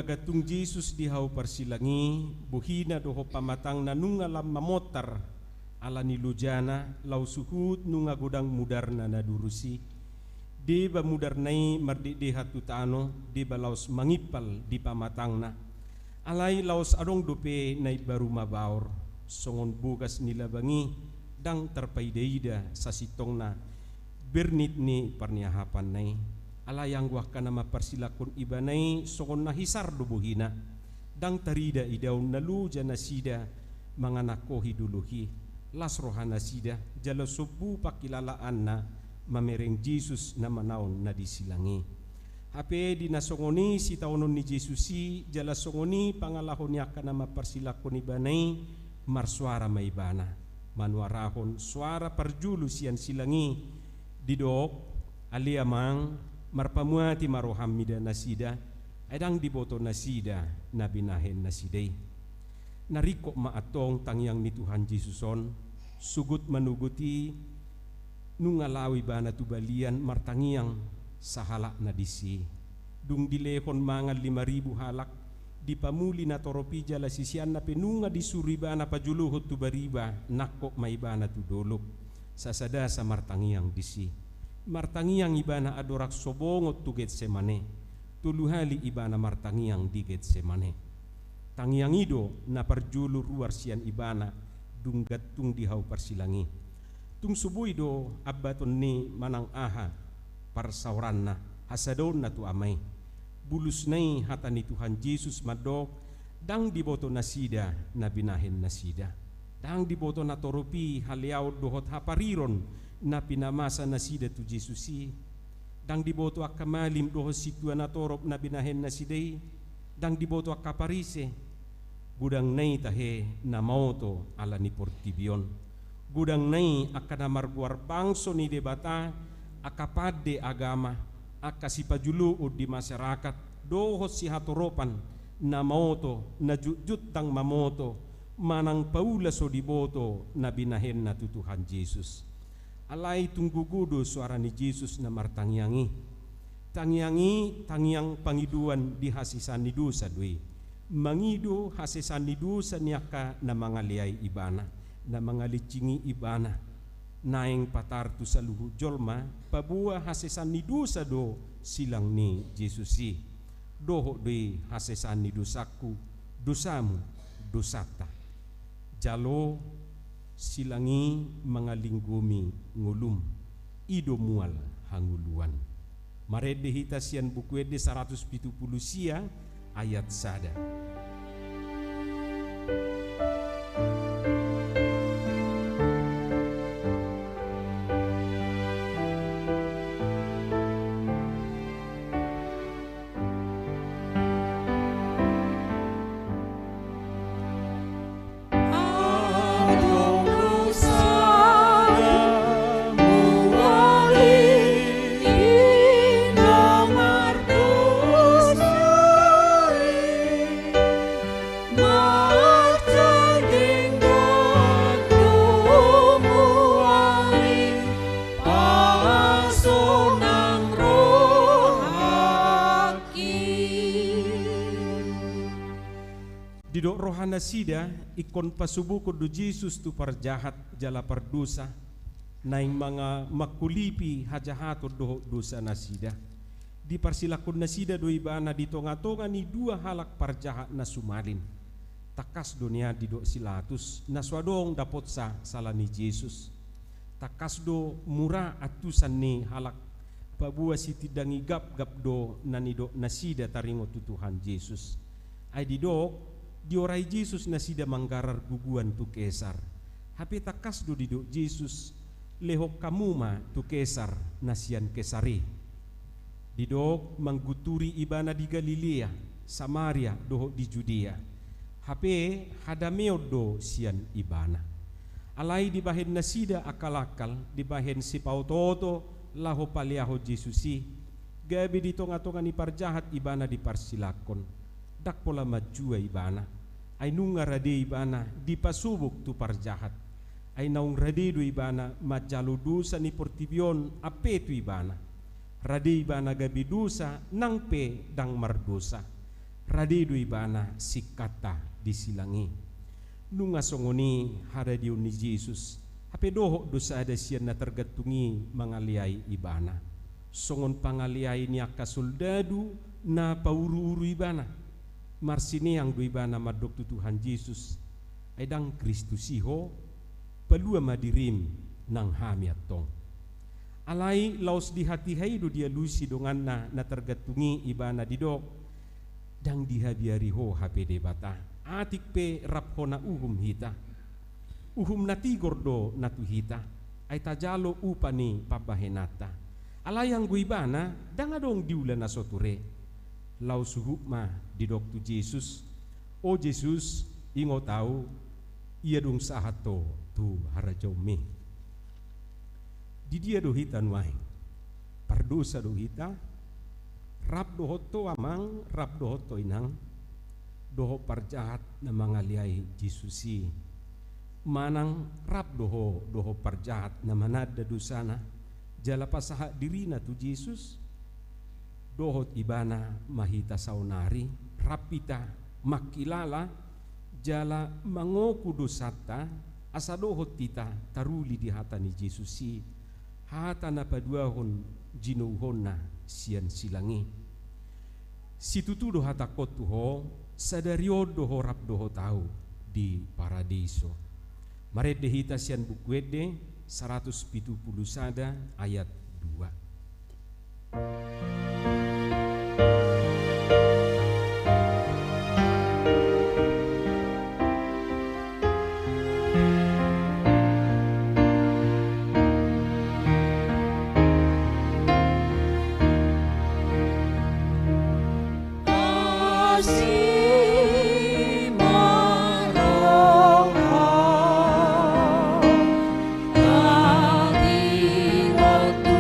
Gatung Jesus di hau persilangi buhina doho pamatang na nunga lam mamotar ala nilujana lau suhut nunga godang mudarna na durusi deba mudarnai mardi deha tutano deba laus mangipal di pamatangna alai laus adong dope nai baru mabaur songon bukas nilabangi dang terpaidaida sasitongna bernit ni parniahapan nai ala yang gua kana mapersilakon ibanai songon nahisar dubuhina dang tarida idaun nalu jana sida manganakohi duluhi las rohana sida jala subu pakilalaan na mamereng Jesus na manaon na disilangi hape di nasongoni si taunon ni Jesusi jala songoni pangalahon niya kana mapersilakon ibanai marsuara maibana manuarahon suara perjulu sian silangi didok aliamang marpamuati maroham mida nasida edang diboto nasida nabinahen nasidai nariko maatong tangyang ni Tuhan Jesuson sugut manuguti nungalawi bana tubalian martangiang sahala na disi dung dilehon mangal 5,000 halak di pamuli na toropi jala sisian na penunga disuri bana pajuluhot tubariba nakko maibana tudolok sasada sa martangiang disi martangiang ibana adorak sobongot tu Getsemane tuluhali ibana martangiang di Getsemane tangiang ido na perjulu ruar sian ibana dung gatung di hau persilangi tung subui do abbaton ni manang aha parsauranna hasadon na tu amai bulus nai hatani Tuhan Yesus madok dang diboto nasida nabinahen nasida dang diboto na toropi haliaw dohot hapariron na pinamasa nasida tu Jesusi dang diboto akamalim dohot situa na torop na binahen nasidai dang diboto akaparise gudang nai tahe na mauto ala ni portibion gudang nai akana marguar bangso ni debata akapade agama akasipajulu di masyarakat dohot si hatoropan na mauto na jujut tang mamoto manang paula so diboto na binahen na Tuhan Yesus alai tunggugudo suara ni Jesus na martangyangi tangyang pangiduan di hasisan ni dosa dui mangido hasesani dosa niaka na mangaliay ibana, na mangalicingi ibana, naeng patartu sa luhu jolma, pabua hasesani dosa do silang ni Jesusi. Doho de hasesani dosaku, dosamu, dosata. Jalo silangi mangalinggumi ngulum, ido mual hanguluan. Marede hita sian buku ede 170 sia ayat sada. Didok rohana sida ikon pasubuko do Jesus tu parjahat jala pardosa naing mga makulipi hajahato do dosa nasida. Di parsilakon nasida do ibana di tonga-tonga ni dua halak parjahat na sumalin. Takas dunia didok silatus naswadong dapot sa salani Jesus. Takas do mura atusan ni halak pabua siti dangi gap do nanidok nasida taringo tutuhan Jesus. Ay didok diorai Jesus nasida manggarar guguan tu kesar. Hape takas do didok Jesus lehok kamuma tu kesar nasian kesari. Didok mangguturi ibana di Galilea, Samaria doho di Judea. Hape hadameo do sian ibana. Alai di bahen nasida akal-akal di bahen si pautoto laho paliaho Jesusi. Gabi di tonga-tonga ni parjahat ibana di parsilakon. Dak pola majua ibana ay nunga rade ibana di pasubuk tu parjahat ay naung rade do ibana majalo dosa ni portibion ape tu ibana rade ibana gabi dosa nang pe dang mardosa rade do ibana sikata disilangi nunga songoni haradio ni Jesus ape doho dosa ada sian na tergatungi mangaliai ibana songon pangaliai ni akasoldadu na pauru-uru ibana marsini yang dua ibana madok tu Tuhan Yesus edang Kristus iho pelua madirim nang hamiat tong alai laos di hati haidu dia lusi dongan na tergatungi ibana didok dang dihabiari ho HPD bata atik pe rap hona uhum hita uhum natigor do natu hita ay tajalo upani pabahenata alai yang gu ibana dang adong diulan na soture lau suhukma di doktu Jesus. Oh Jesus, ingo tahu ia dong sahato tu harajau me. Di dia do hita nuai. Pardosa do hita. Rap do hoto amang, rap do hoto inang. Doho parjahat na mangaliai Jesusi. Manang rap doho parjahat na manada dosana. Jala pasaha dirina tu Jesus. Dohot ibana mahita saunari rapita makilala jala mangoku dosata asa dohot tita taruli di hata ni Jesusi hata na paduahon jinuhona sian silangi situtu do hata kotuho sadario doho rap doho tahu di paradiso maret dehita sian bukwede 170 sada ayat 2. Tadi waktu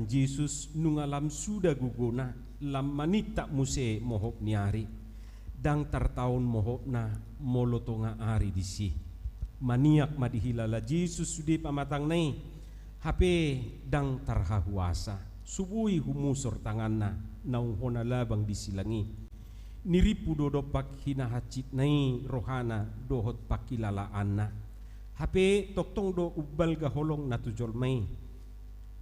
Tuhan Yesus nungalam sudah guguna lam manita muse mohop niari dang tartaon mohopna molotonga ari disi maniak madihilala Yesus sudi pamatang nai hape dang tarhahuasa subui humusor tanganna naung hona labang disilangi niripu dodopak hinahacit nai rohana dohot pakilala anna hape toktong do ubal gaholong na tujolmai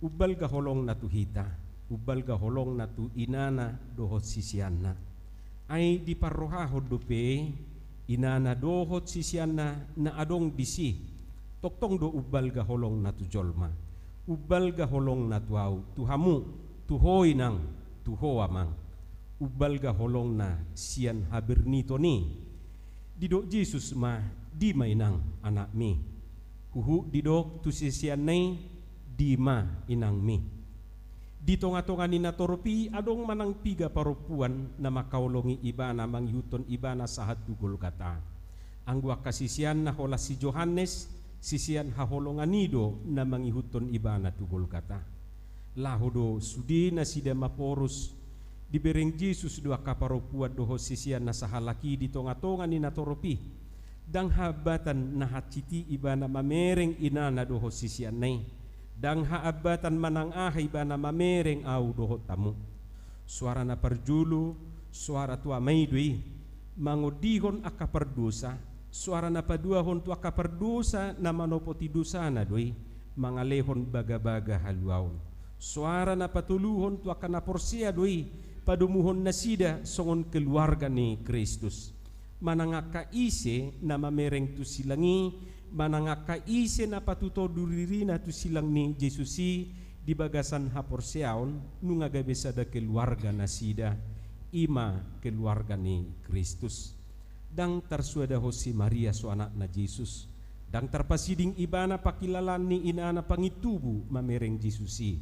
ubal gaholong na tuhita ubal gaholong na tu inana dohot sisianna ay di parrohahod dope inana dohot sisianna na adong disi toktong do ubal gaholong na tujolma ubal gaholong na tuaw tuhamu tuhoy nang tuho amang ubal gaholong na sian habernito ni didok Jesus ma di mainang anak mi huhu didok tu sisian nai di ma inang mi di tonga-tonga ni natoropi adong manang piga parupuan na makaulongi ibana manghuton ibana sahat tugol kata anggwa kasisian na hola si Johannes sisian haholonganido na manghuton ibana tugol kata lahodo sudi na sida maporus dibereng Jesus dua kaparupuan doho sisian na sahalaki di tonga-tonga ni natoropi dang habatan na haciti ibana mamereng inana doho sisian nai dang haabatan manang ahay ibana mamereng au doho tamu suara na parjulu suara tua maidui mangodihon aka perdosa suara na paduahon tu aka perdosa na manopoti dosa na doi mangalehon baga-baga haluaon suara na patuluhon tu aka naporsia doi padumuhon na sida songon keluarga ni Kristus manangaka ise na mamereng tu silangi manangaka ise na patuto duriri na tu silang ni Jesusi di bagasan haporseaon nunga gabesada keluarga na sida ima keluarga ni Kristus dang tarsuada hosi Maria so anak na Jesus dang tarpasiding ibana pakilalan ni inana pangitubu mamereng Jesusi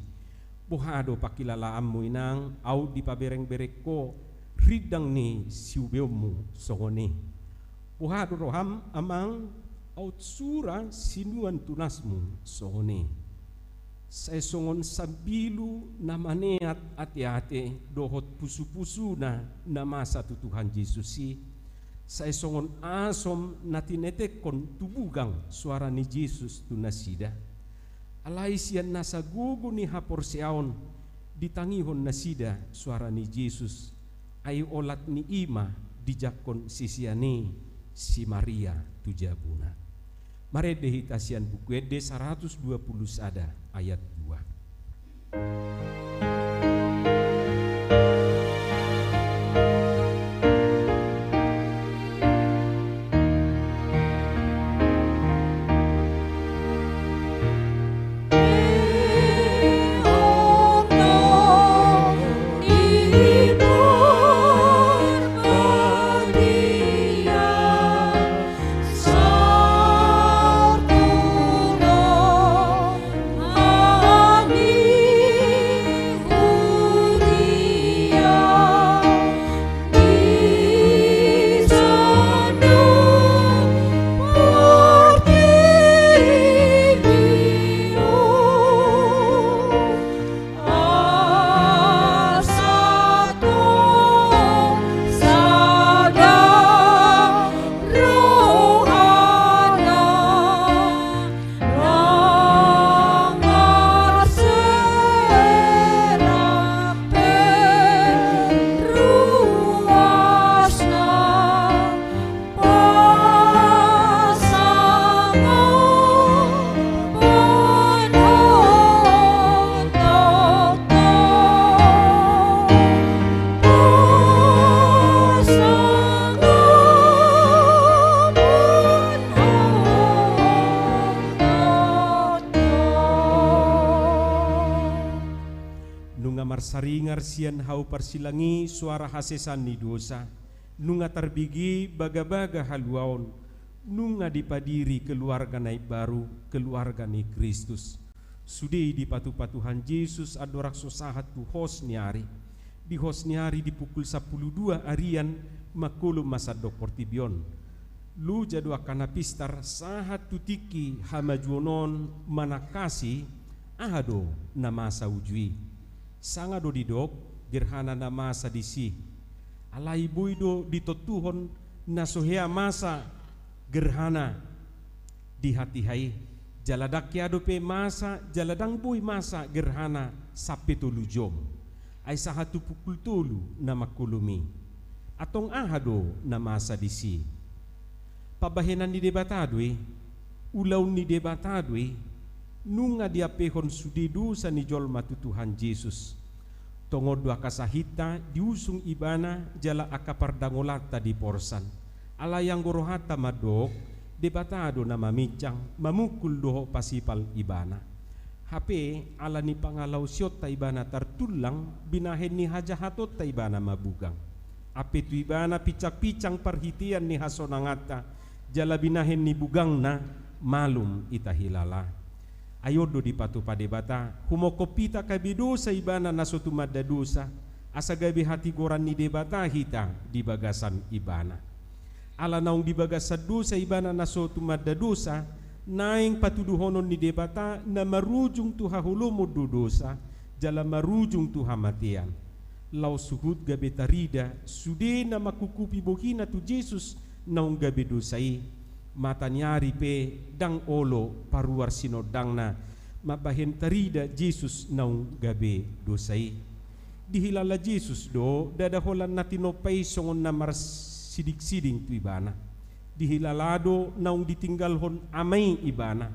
pohado pakilalaanmu inang au di pabereng-berek ko ridang ni siubeomu songone pohado roham amang au sura sinuan tunasmu songone saya songon sabilu na maneat ate-ate dohot pusu-pusu na masa tu Tuhan Yesusi saya songon asom natinetekon tubugang suara ni Jesus tu nasida alai sian nasa gugu ni haporseaon ditangihon nasida suara ni Jesus ayu olat ni ima dijakon sisiani si Maria tujabuna mare dehitasian buku ede 120 sada ayat 2 saringar sian hau parsilangi suara hasesan ni dosa nunga tarbigi baga-baga haluaon nunga dipadiri keluarga naik baru keluarga ni Kristus sudei di patu-patuhan Yesus adorak sosahat tu hosniari di hosniari di pukul 12 arian makulum masa dokortibion lu jadwa kana pistar sahat tutiki hamajuonon manakasi ahado namasa ujui Sanga do didok gerhana na masa disi. Alai bui do ditotuhon na sohea masa gerhana di hati hai. Jaladak yado pe masa jaladang bui masa gerhana sape tolu jom. Ai sahatu pukul tolu na makulumi. Atong ahado na masa disi. Pabahenan ni debatadwe, ulaw ni debatadwe, nunga dia pehon sudidu sa ni jol matutuhan Jesus. Tongod dua kasahita diusung ibana jala akapardangolata di porsan. Alayang gorohata madok, debatado na mamicang, mamukul doho pasipal ibana. Hape ala ni pangalaw siyot ta ibana tartulang, binahen ni hajahatot ta ibana mabugang. Ape tu ibana picak-picang parhitian ni hasonangata, jala binahen ni bugang na malum itahilala. Ayodo di patu padebata, humokopita kabido sa ibana na sotumada dosa, asa gabi hati goran ni debata hita di bagasan ibana. Ala naung di bagasan dosa ibana na sotumada dosa, naing patuduhonon ni debata na marujung tu hahulumo do dosa, jala marujung tu hamatian. Lau suhud gabi tarida, sude na makukupi bohina tu Jesus naung gabi dosai. Mata nyari pe dang olo paruar sinodang na mabahen tarida Jesus naung gabe dosai. Dihilala Jesus do dadaholan na tinopay songon na marsidik-siding tu ibana. Dihilalado naung ditinggalhon amay ibana.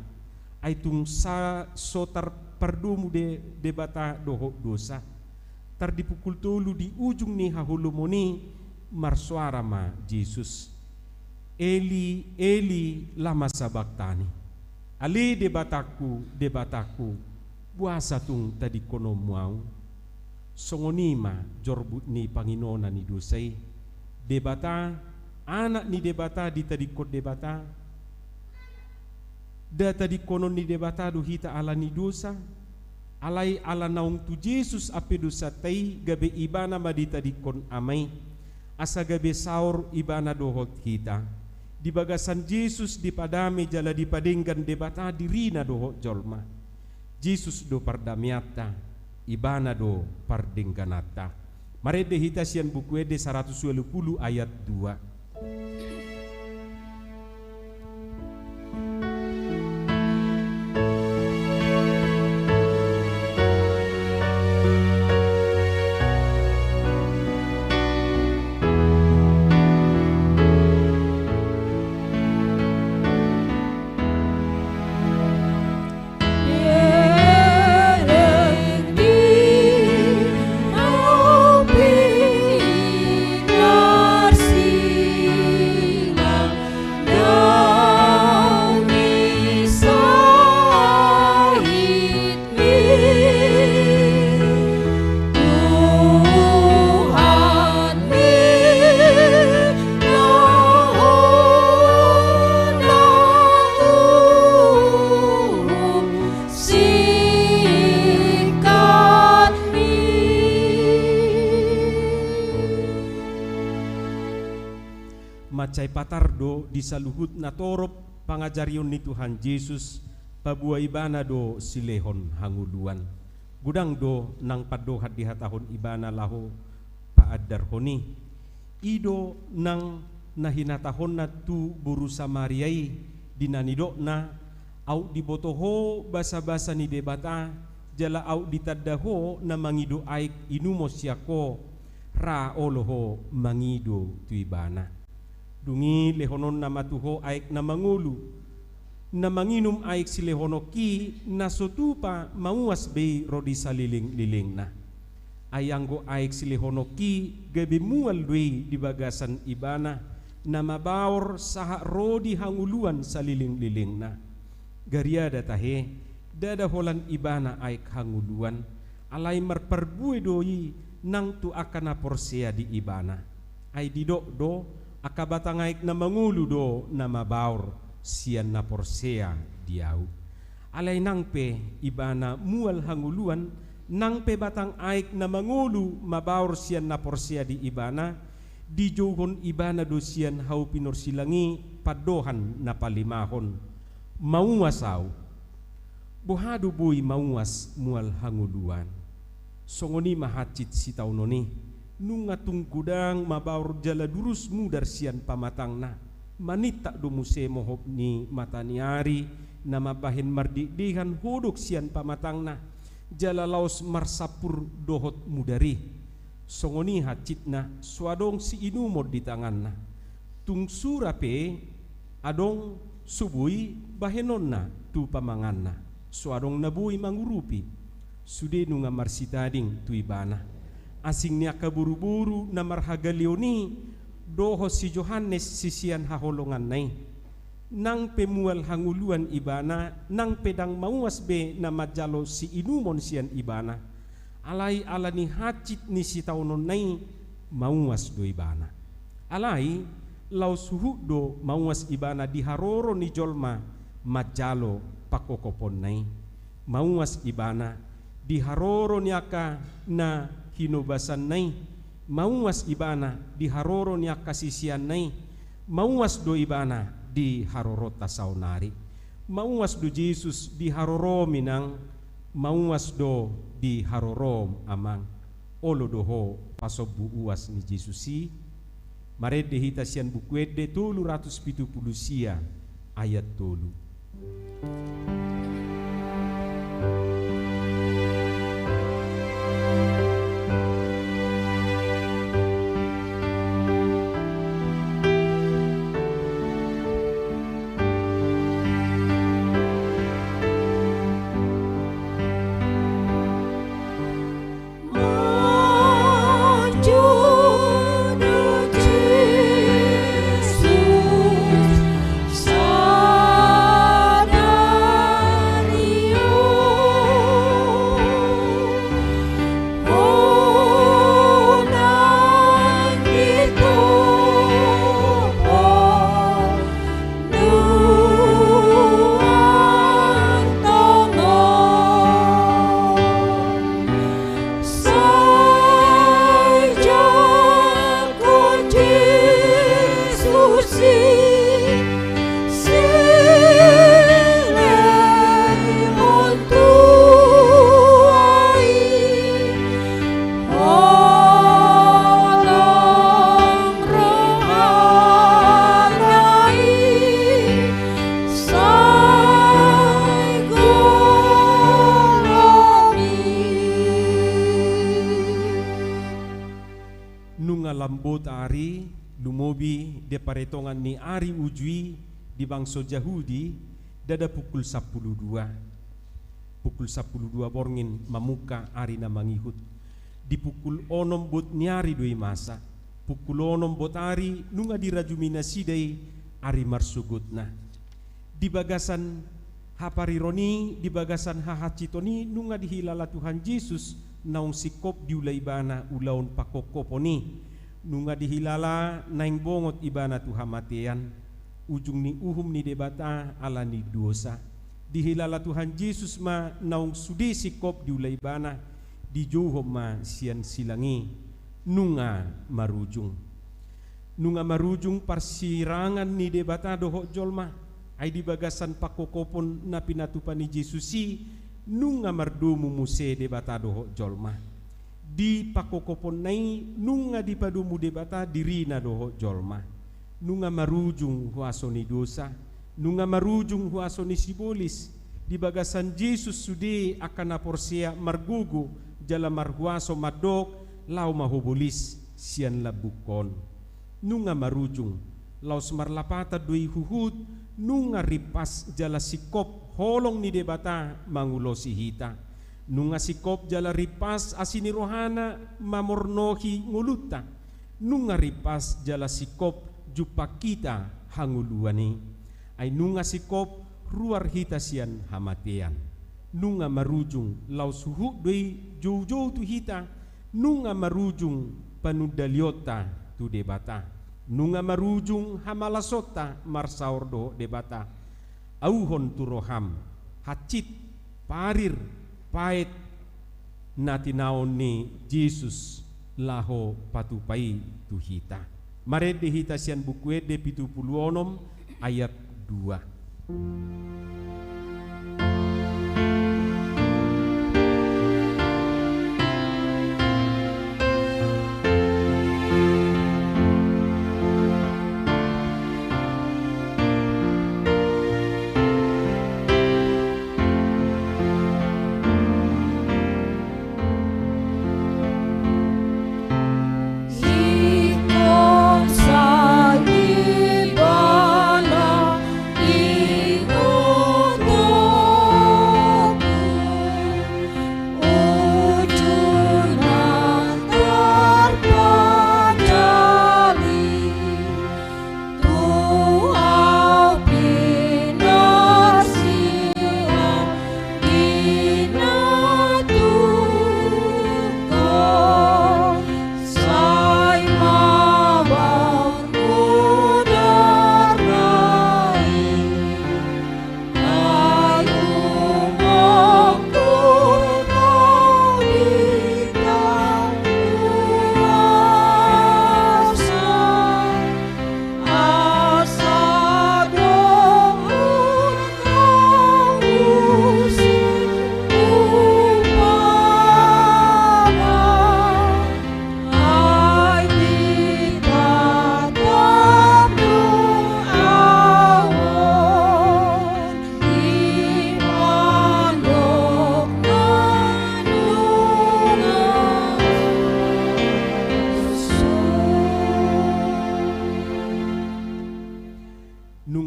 Ay tung sa sotar pardumu de debata doho dosa. Tar dipukul tolu di ujung ni hahulumoni marsuara ma Jesus. Eli, Eli, lama sabaktani. Ali debataku, buasa tung tadi kono muau. Songonima jorbut ni Panginona ni dosai. Debata, anak ni debata di tadi kot debata. Da tadi kono ni debata do hita ala ni dosa. Alai ala naung tu Jesus ape dosa tai gabe ibana madita di kon amai. Asa gabe saur ibana dohot hita. Di bagasan Jesus di padame jala di padenggan debata dirina doho jolma. Jesus do pardamiata, ibana do pardengganata. Marede hita sian buku ede 120 ayat 2. Macai patardo di saluhut na torop pangajarion ni Tuhan Yesus pabua ibana do silehon hanguluan. Gudang do nang padohat di hatahon ibana laho paadar honi. Ido nang nahinatahon na tu buru Samariai dinanido na au dibotoho basa-basa ni debata jala au ditadaho na mangido aik inumo siako ra oloho mangido tu ibana. Dungi lehonon na matuho aik na mangulu na manginum aik si lehono ki na sotupa mauas bei rodi saliling-liling na ayanggo aik si lehono ki gabi mual dui di bagasan ibana na mabaor saha rodi hanguluan saliling-liling na gariada tahe dada holan ibana aik hanguluan alai marperbue doi nang tu akana porsea di ibana ai didok do akabatang aik na mangulu do na mabaur sian na porsea diau. Alay nang pe ibana mual hanguluan nang pe batang aik na mangulu mabaur sian na porsea di ibana di johon ibana do sian hau pinor silangi padohan na palimahon mauasaw buhadu bui mauas mual hanguluan Songoni mahacit si taunoni, nunga tungkudang mabaur jala durus mudar sian pamatangna. Manita dumuse mohop ni mataniari, nama bahin mardidihan hodok sian pamatangna. Jala laos marsapur dohot mudari. Songoni hacitna suadong si inumod di tanganna. Tung surape adong subui bahenonna tu pamanganna. Suadong nabui mangurupi. Sude nunga marsitading tu ibana. Asing niya kaburu-buru na marhagalioni doho si Johannes sisian haholongan nai. Nang pemual hanguluan ibana, nang pedang mauas be na majalo si inumon sian ibana. Alai ala ni hacit ni si taunon nai mauas do ibana. Alai lau suhu do mauas ibana diharoro ni jolma majalo pakokopon nai. Mauas ibana diharoro niaka na hinubasan nai, mauas ibana diharoro niaka sisian nai, mauas do ibana diharoro tasaunari, mauas do Jesus diharoro minang, mauas do diharoro amang, olo doho pasobu uas ni Jesusi, mare dehita sian bukuede tulu 170 sia ayat tulu. Paretongan ni ari ujui di bangsa Yahudi dada pukul 12. Pukul 12 borngin mamuka ari na mangihut. Di pukul 6 bot nyari doi masa. Pukul 6 bot ari nunga dirajumina sidai ari marsugutna. Di bagasan haparironi, di bagasan hahacitoni nunga dihilala Tuhan Yesus naung sikop diulaibana ulaun pakokoponi. Nunga dihilala naing bongot ibana tu hamatian, ujung ni uhum ni debata ala ni dosa. Dihilala Tuhan Yesus ma naung sudi sikop diulai ibana di johom ma sian silangi nunga marujung. Nunga marujung parsirangan ni debata doho jolma ay di bagasan pakokopon na pinatupan ni Jesusi nunga mardumu muse debata doho jolma. Di pakokopon nai nunga di padumu debata dirina doho jolma. Nunga marujung huaso ni dosa, nunga marujung huaso ni sibolis. Di bagasan Yesus sudi akan aporsia margugu jala marhuaso madok lau mahubolis sian labukon. Nunga marujung lau semarlapata doi huhut nunga ripas jala sikop holong ni debata mangulosi hita. Nunga sikop jala ripas asini rohana mamornohi nguluta. Nunga ripas jala sikop jupa kita hanguluani. Ay nunga sikop ruar hita sian hamatean. Nunga marujung lau suhu doi jauh-jauh tu hita. Nunga marujung panudaliota tu debata. Nunga marujung hamalasota marsaur do debata. Auhon tu roham hacit parir pait natinaon ni Jesus laho patupai tu hita. Mare de hita sian buku de 76 ayat 2.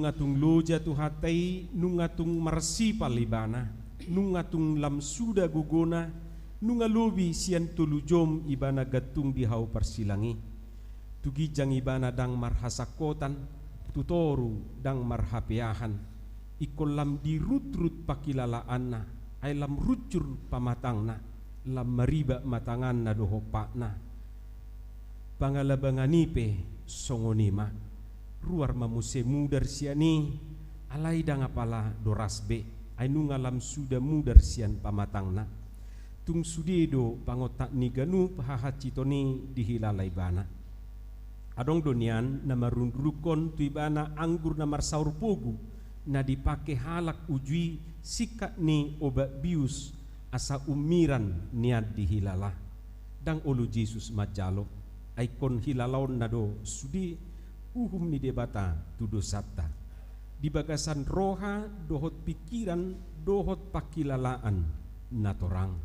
nungatung loja tu hatai, nungatung marsi palibana, nungatung lam suda gugona, nungalobi sian tulujom ibana gatung bihau persilangi. Tugijang ibana dang marhasakotan, tutoru dang marhapeahan, ikolam dirut-rut pakilalaanna, ay lam rucur pamatangna, lam mariba matanganna dohopakna. Pangalabanganipe songonima, ruar mamuse mudar siani, alai dang apala dorasbe, ay nungalam suda mudar sian pamatangna. Tung sudedo pangotak ni ganu pahahacitoni dihilalai bana. Adong donian na marundrukon tu ibana anggur na marsaur pogu, na dipake halak ujui sikat ni obat bius asa umiran niat dihilala. Dang olu Jesus majalo, aikon hilalaon nado sudi uhum ni debata tudo sabta. Di bagasan roha dohot pikiran dohot pakilalaan natorang.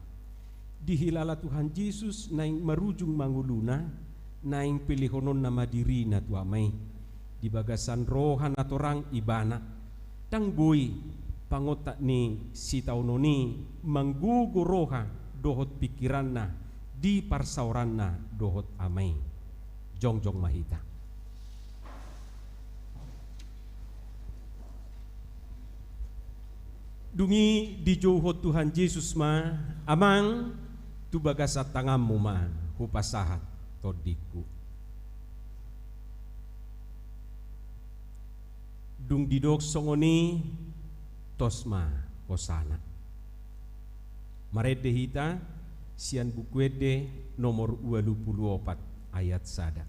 Dihilala Tuhan Yesus naing marujung manguluna, naing pilihonon na madiri na tuamay. Di bagasan roha natorang ibana. Tang boy pangotak ni sitaunoni manggugo roha dohot pikiran na di parsauran na dohot amay. Jongjong mahita. Dungi di johot Tuhan Yesus ma amang tu bagasat tangammu ma hupasahat todiku. Dung didok songoni tosma kosana. Marede hita sian bukuede nomor 24 ayat sada.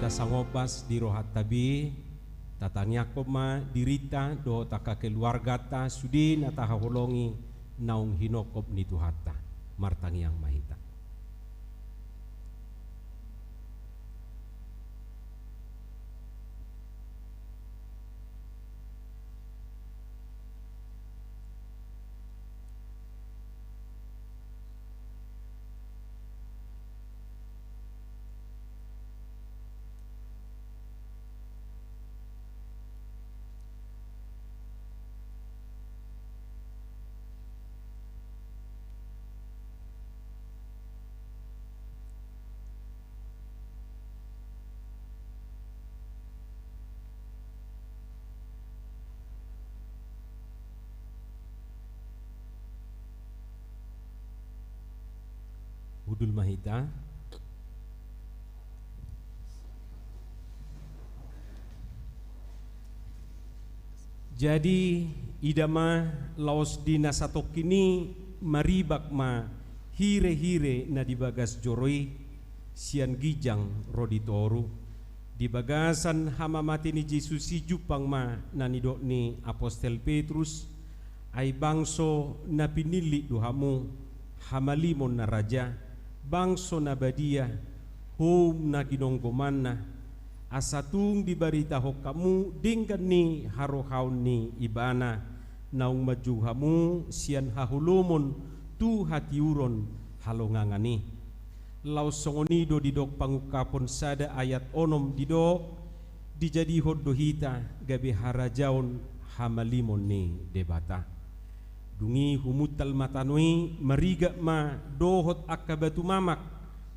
Sangopas di rohat tabi tatanya koma dirita do taka keluarga ta sudi nataha holongi naung hinokop ni tuhata martang yang mahita. Hudul mahita Jadi idama laos dina satok kini maribak ma hire-hire na dibagas joroi sian gijang roditoru di bagasan hama mati ni Yesus si jupang ma nanidok ni Apostel Petrus ay bangso na pinili duhamu hamalimon na raja bangso na badia hum na ginonggoman na asatung dibaritaho kamu dingkan ni harohaun ni ibana naung majuhamu sian hahulumon tu hatiuron halongangani lau songonido didok pangukapon sada ayat onom didok dijadi hoddohita gabe harajaon hamalimon ni debata dungi humutal matanui mariga ma dohot akabatu mamak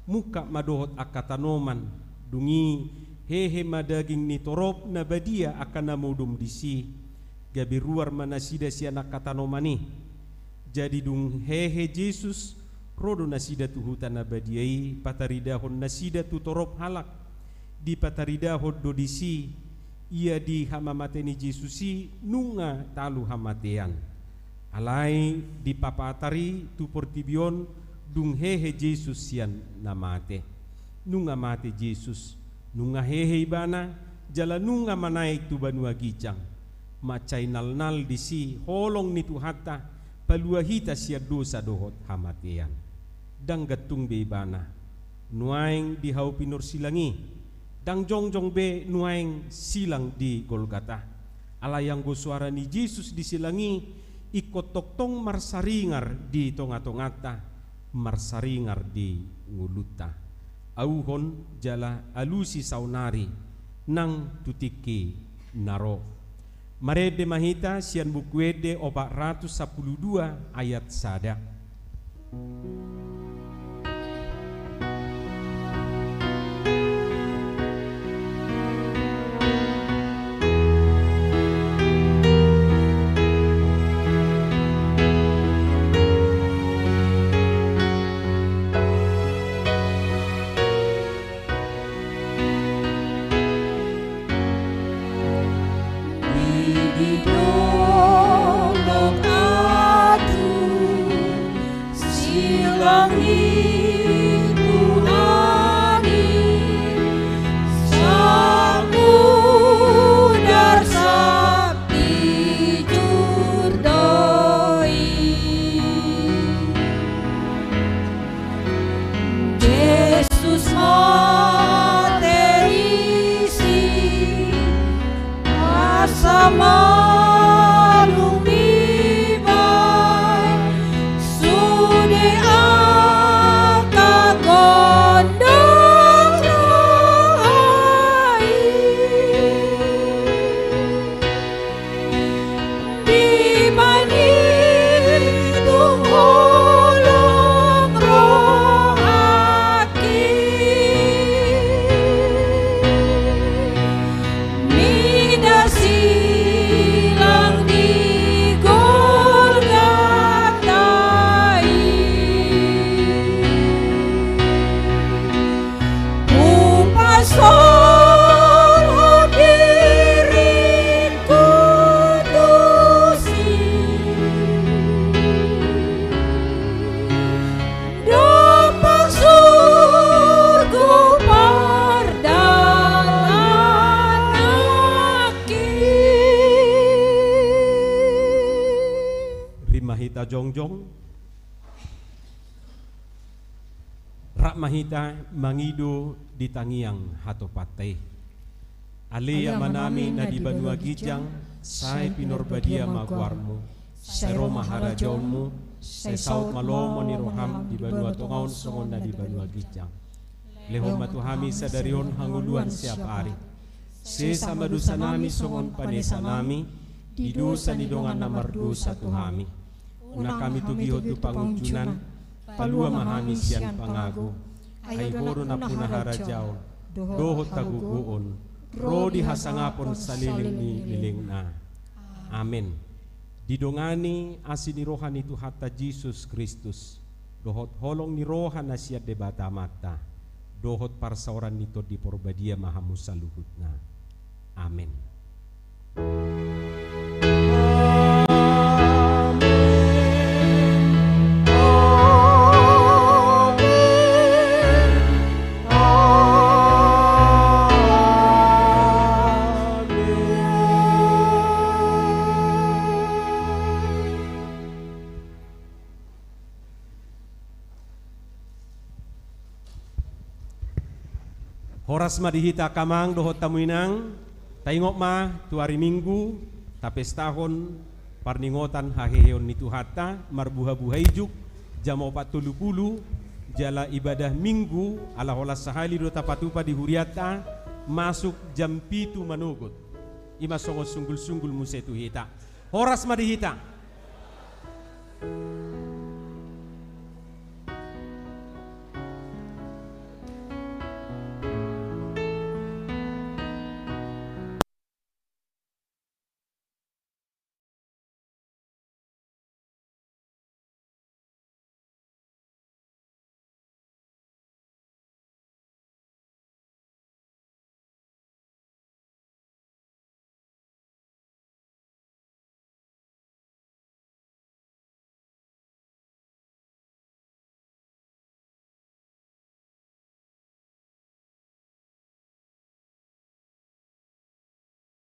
muka madohot akatanoman dungi hehe madaging ni torop na badia akan namudum disi gabi ruar manasida si anak katanomani jadi dung hehe Yesus rodo nasida tu hutan na badiai pataridahon nasida tu torop halak di pataridahon do disi ia di hamamate ni Yesusi nunga talu hamatean alai di papatari tu portibion dung hehe Yesus sian namate nunga mate Yesus nunga hehe ibana jala nunga manaik tu banua gijang macai nal disi holong ni tu hatta palua hita sia dosa dohot hamatean dang gatung be ibana nuaing di hau pinur silangi dang jongjong be nuaing silang di Golgata ala yang go suara ni Yesus di silangi ikot toktong marsaringar di tonga-tongata marsaringar di nguluta auhon jala alusi saunari nang tutiki naro marede mahita sian bukuede 412 ayat sada jongjong rak mahita mangido di tangiang hatopatai alia manami na di banua gijang sai pinorbadia maguarmu sai roma harajonmu sai saut malomo ni roham di banua tongaon songon na di banua gijang lehon matuhami sadarion hanguluan siap hari se sama dosa nami songon panesa nami di dosa ni dongan namar dosa tuhami una kami tugiho tu panguncunan palua mahami sian pangago ay horo na punahara jaon doho taguguon rodi hasangapon sa liling ni liling na amen didongani asini rohan itu hatta Jesus Kristus dohot holong ni rohan na siya debata mata dohot parsauran nito di porbadia mahamusa luhut na amen. Horas madihita kamang dohot tamuinang taingok ma tu hari Minggu tapes tahun parningotan haheon nitu hatta marbuha-buhaijuk jam 4:30 jala ibadah Minggu ala holas sahali do tapatupa di huriata masuk jam 7 manugut ima songo sunggul-sunggul musetu hita horas madihita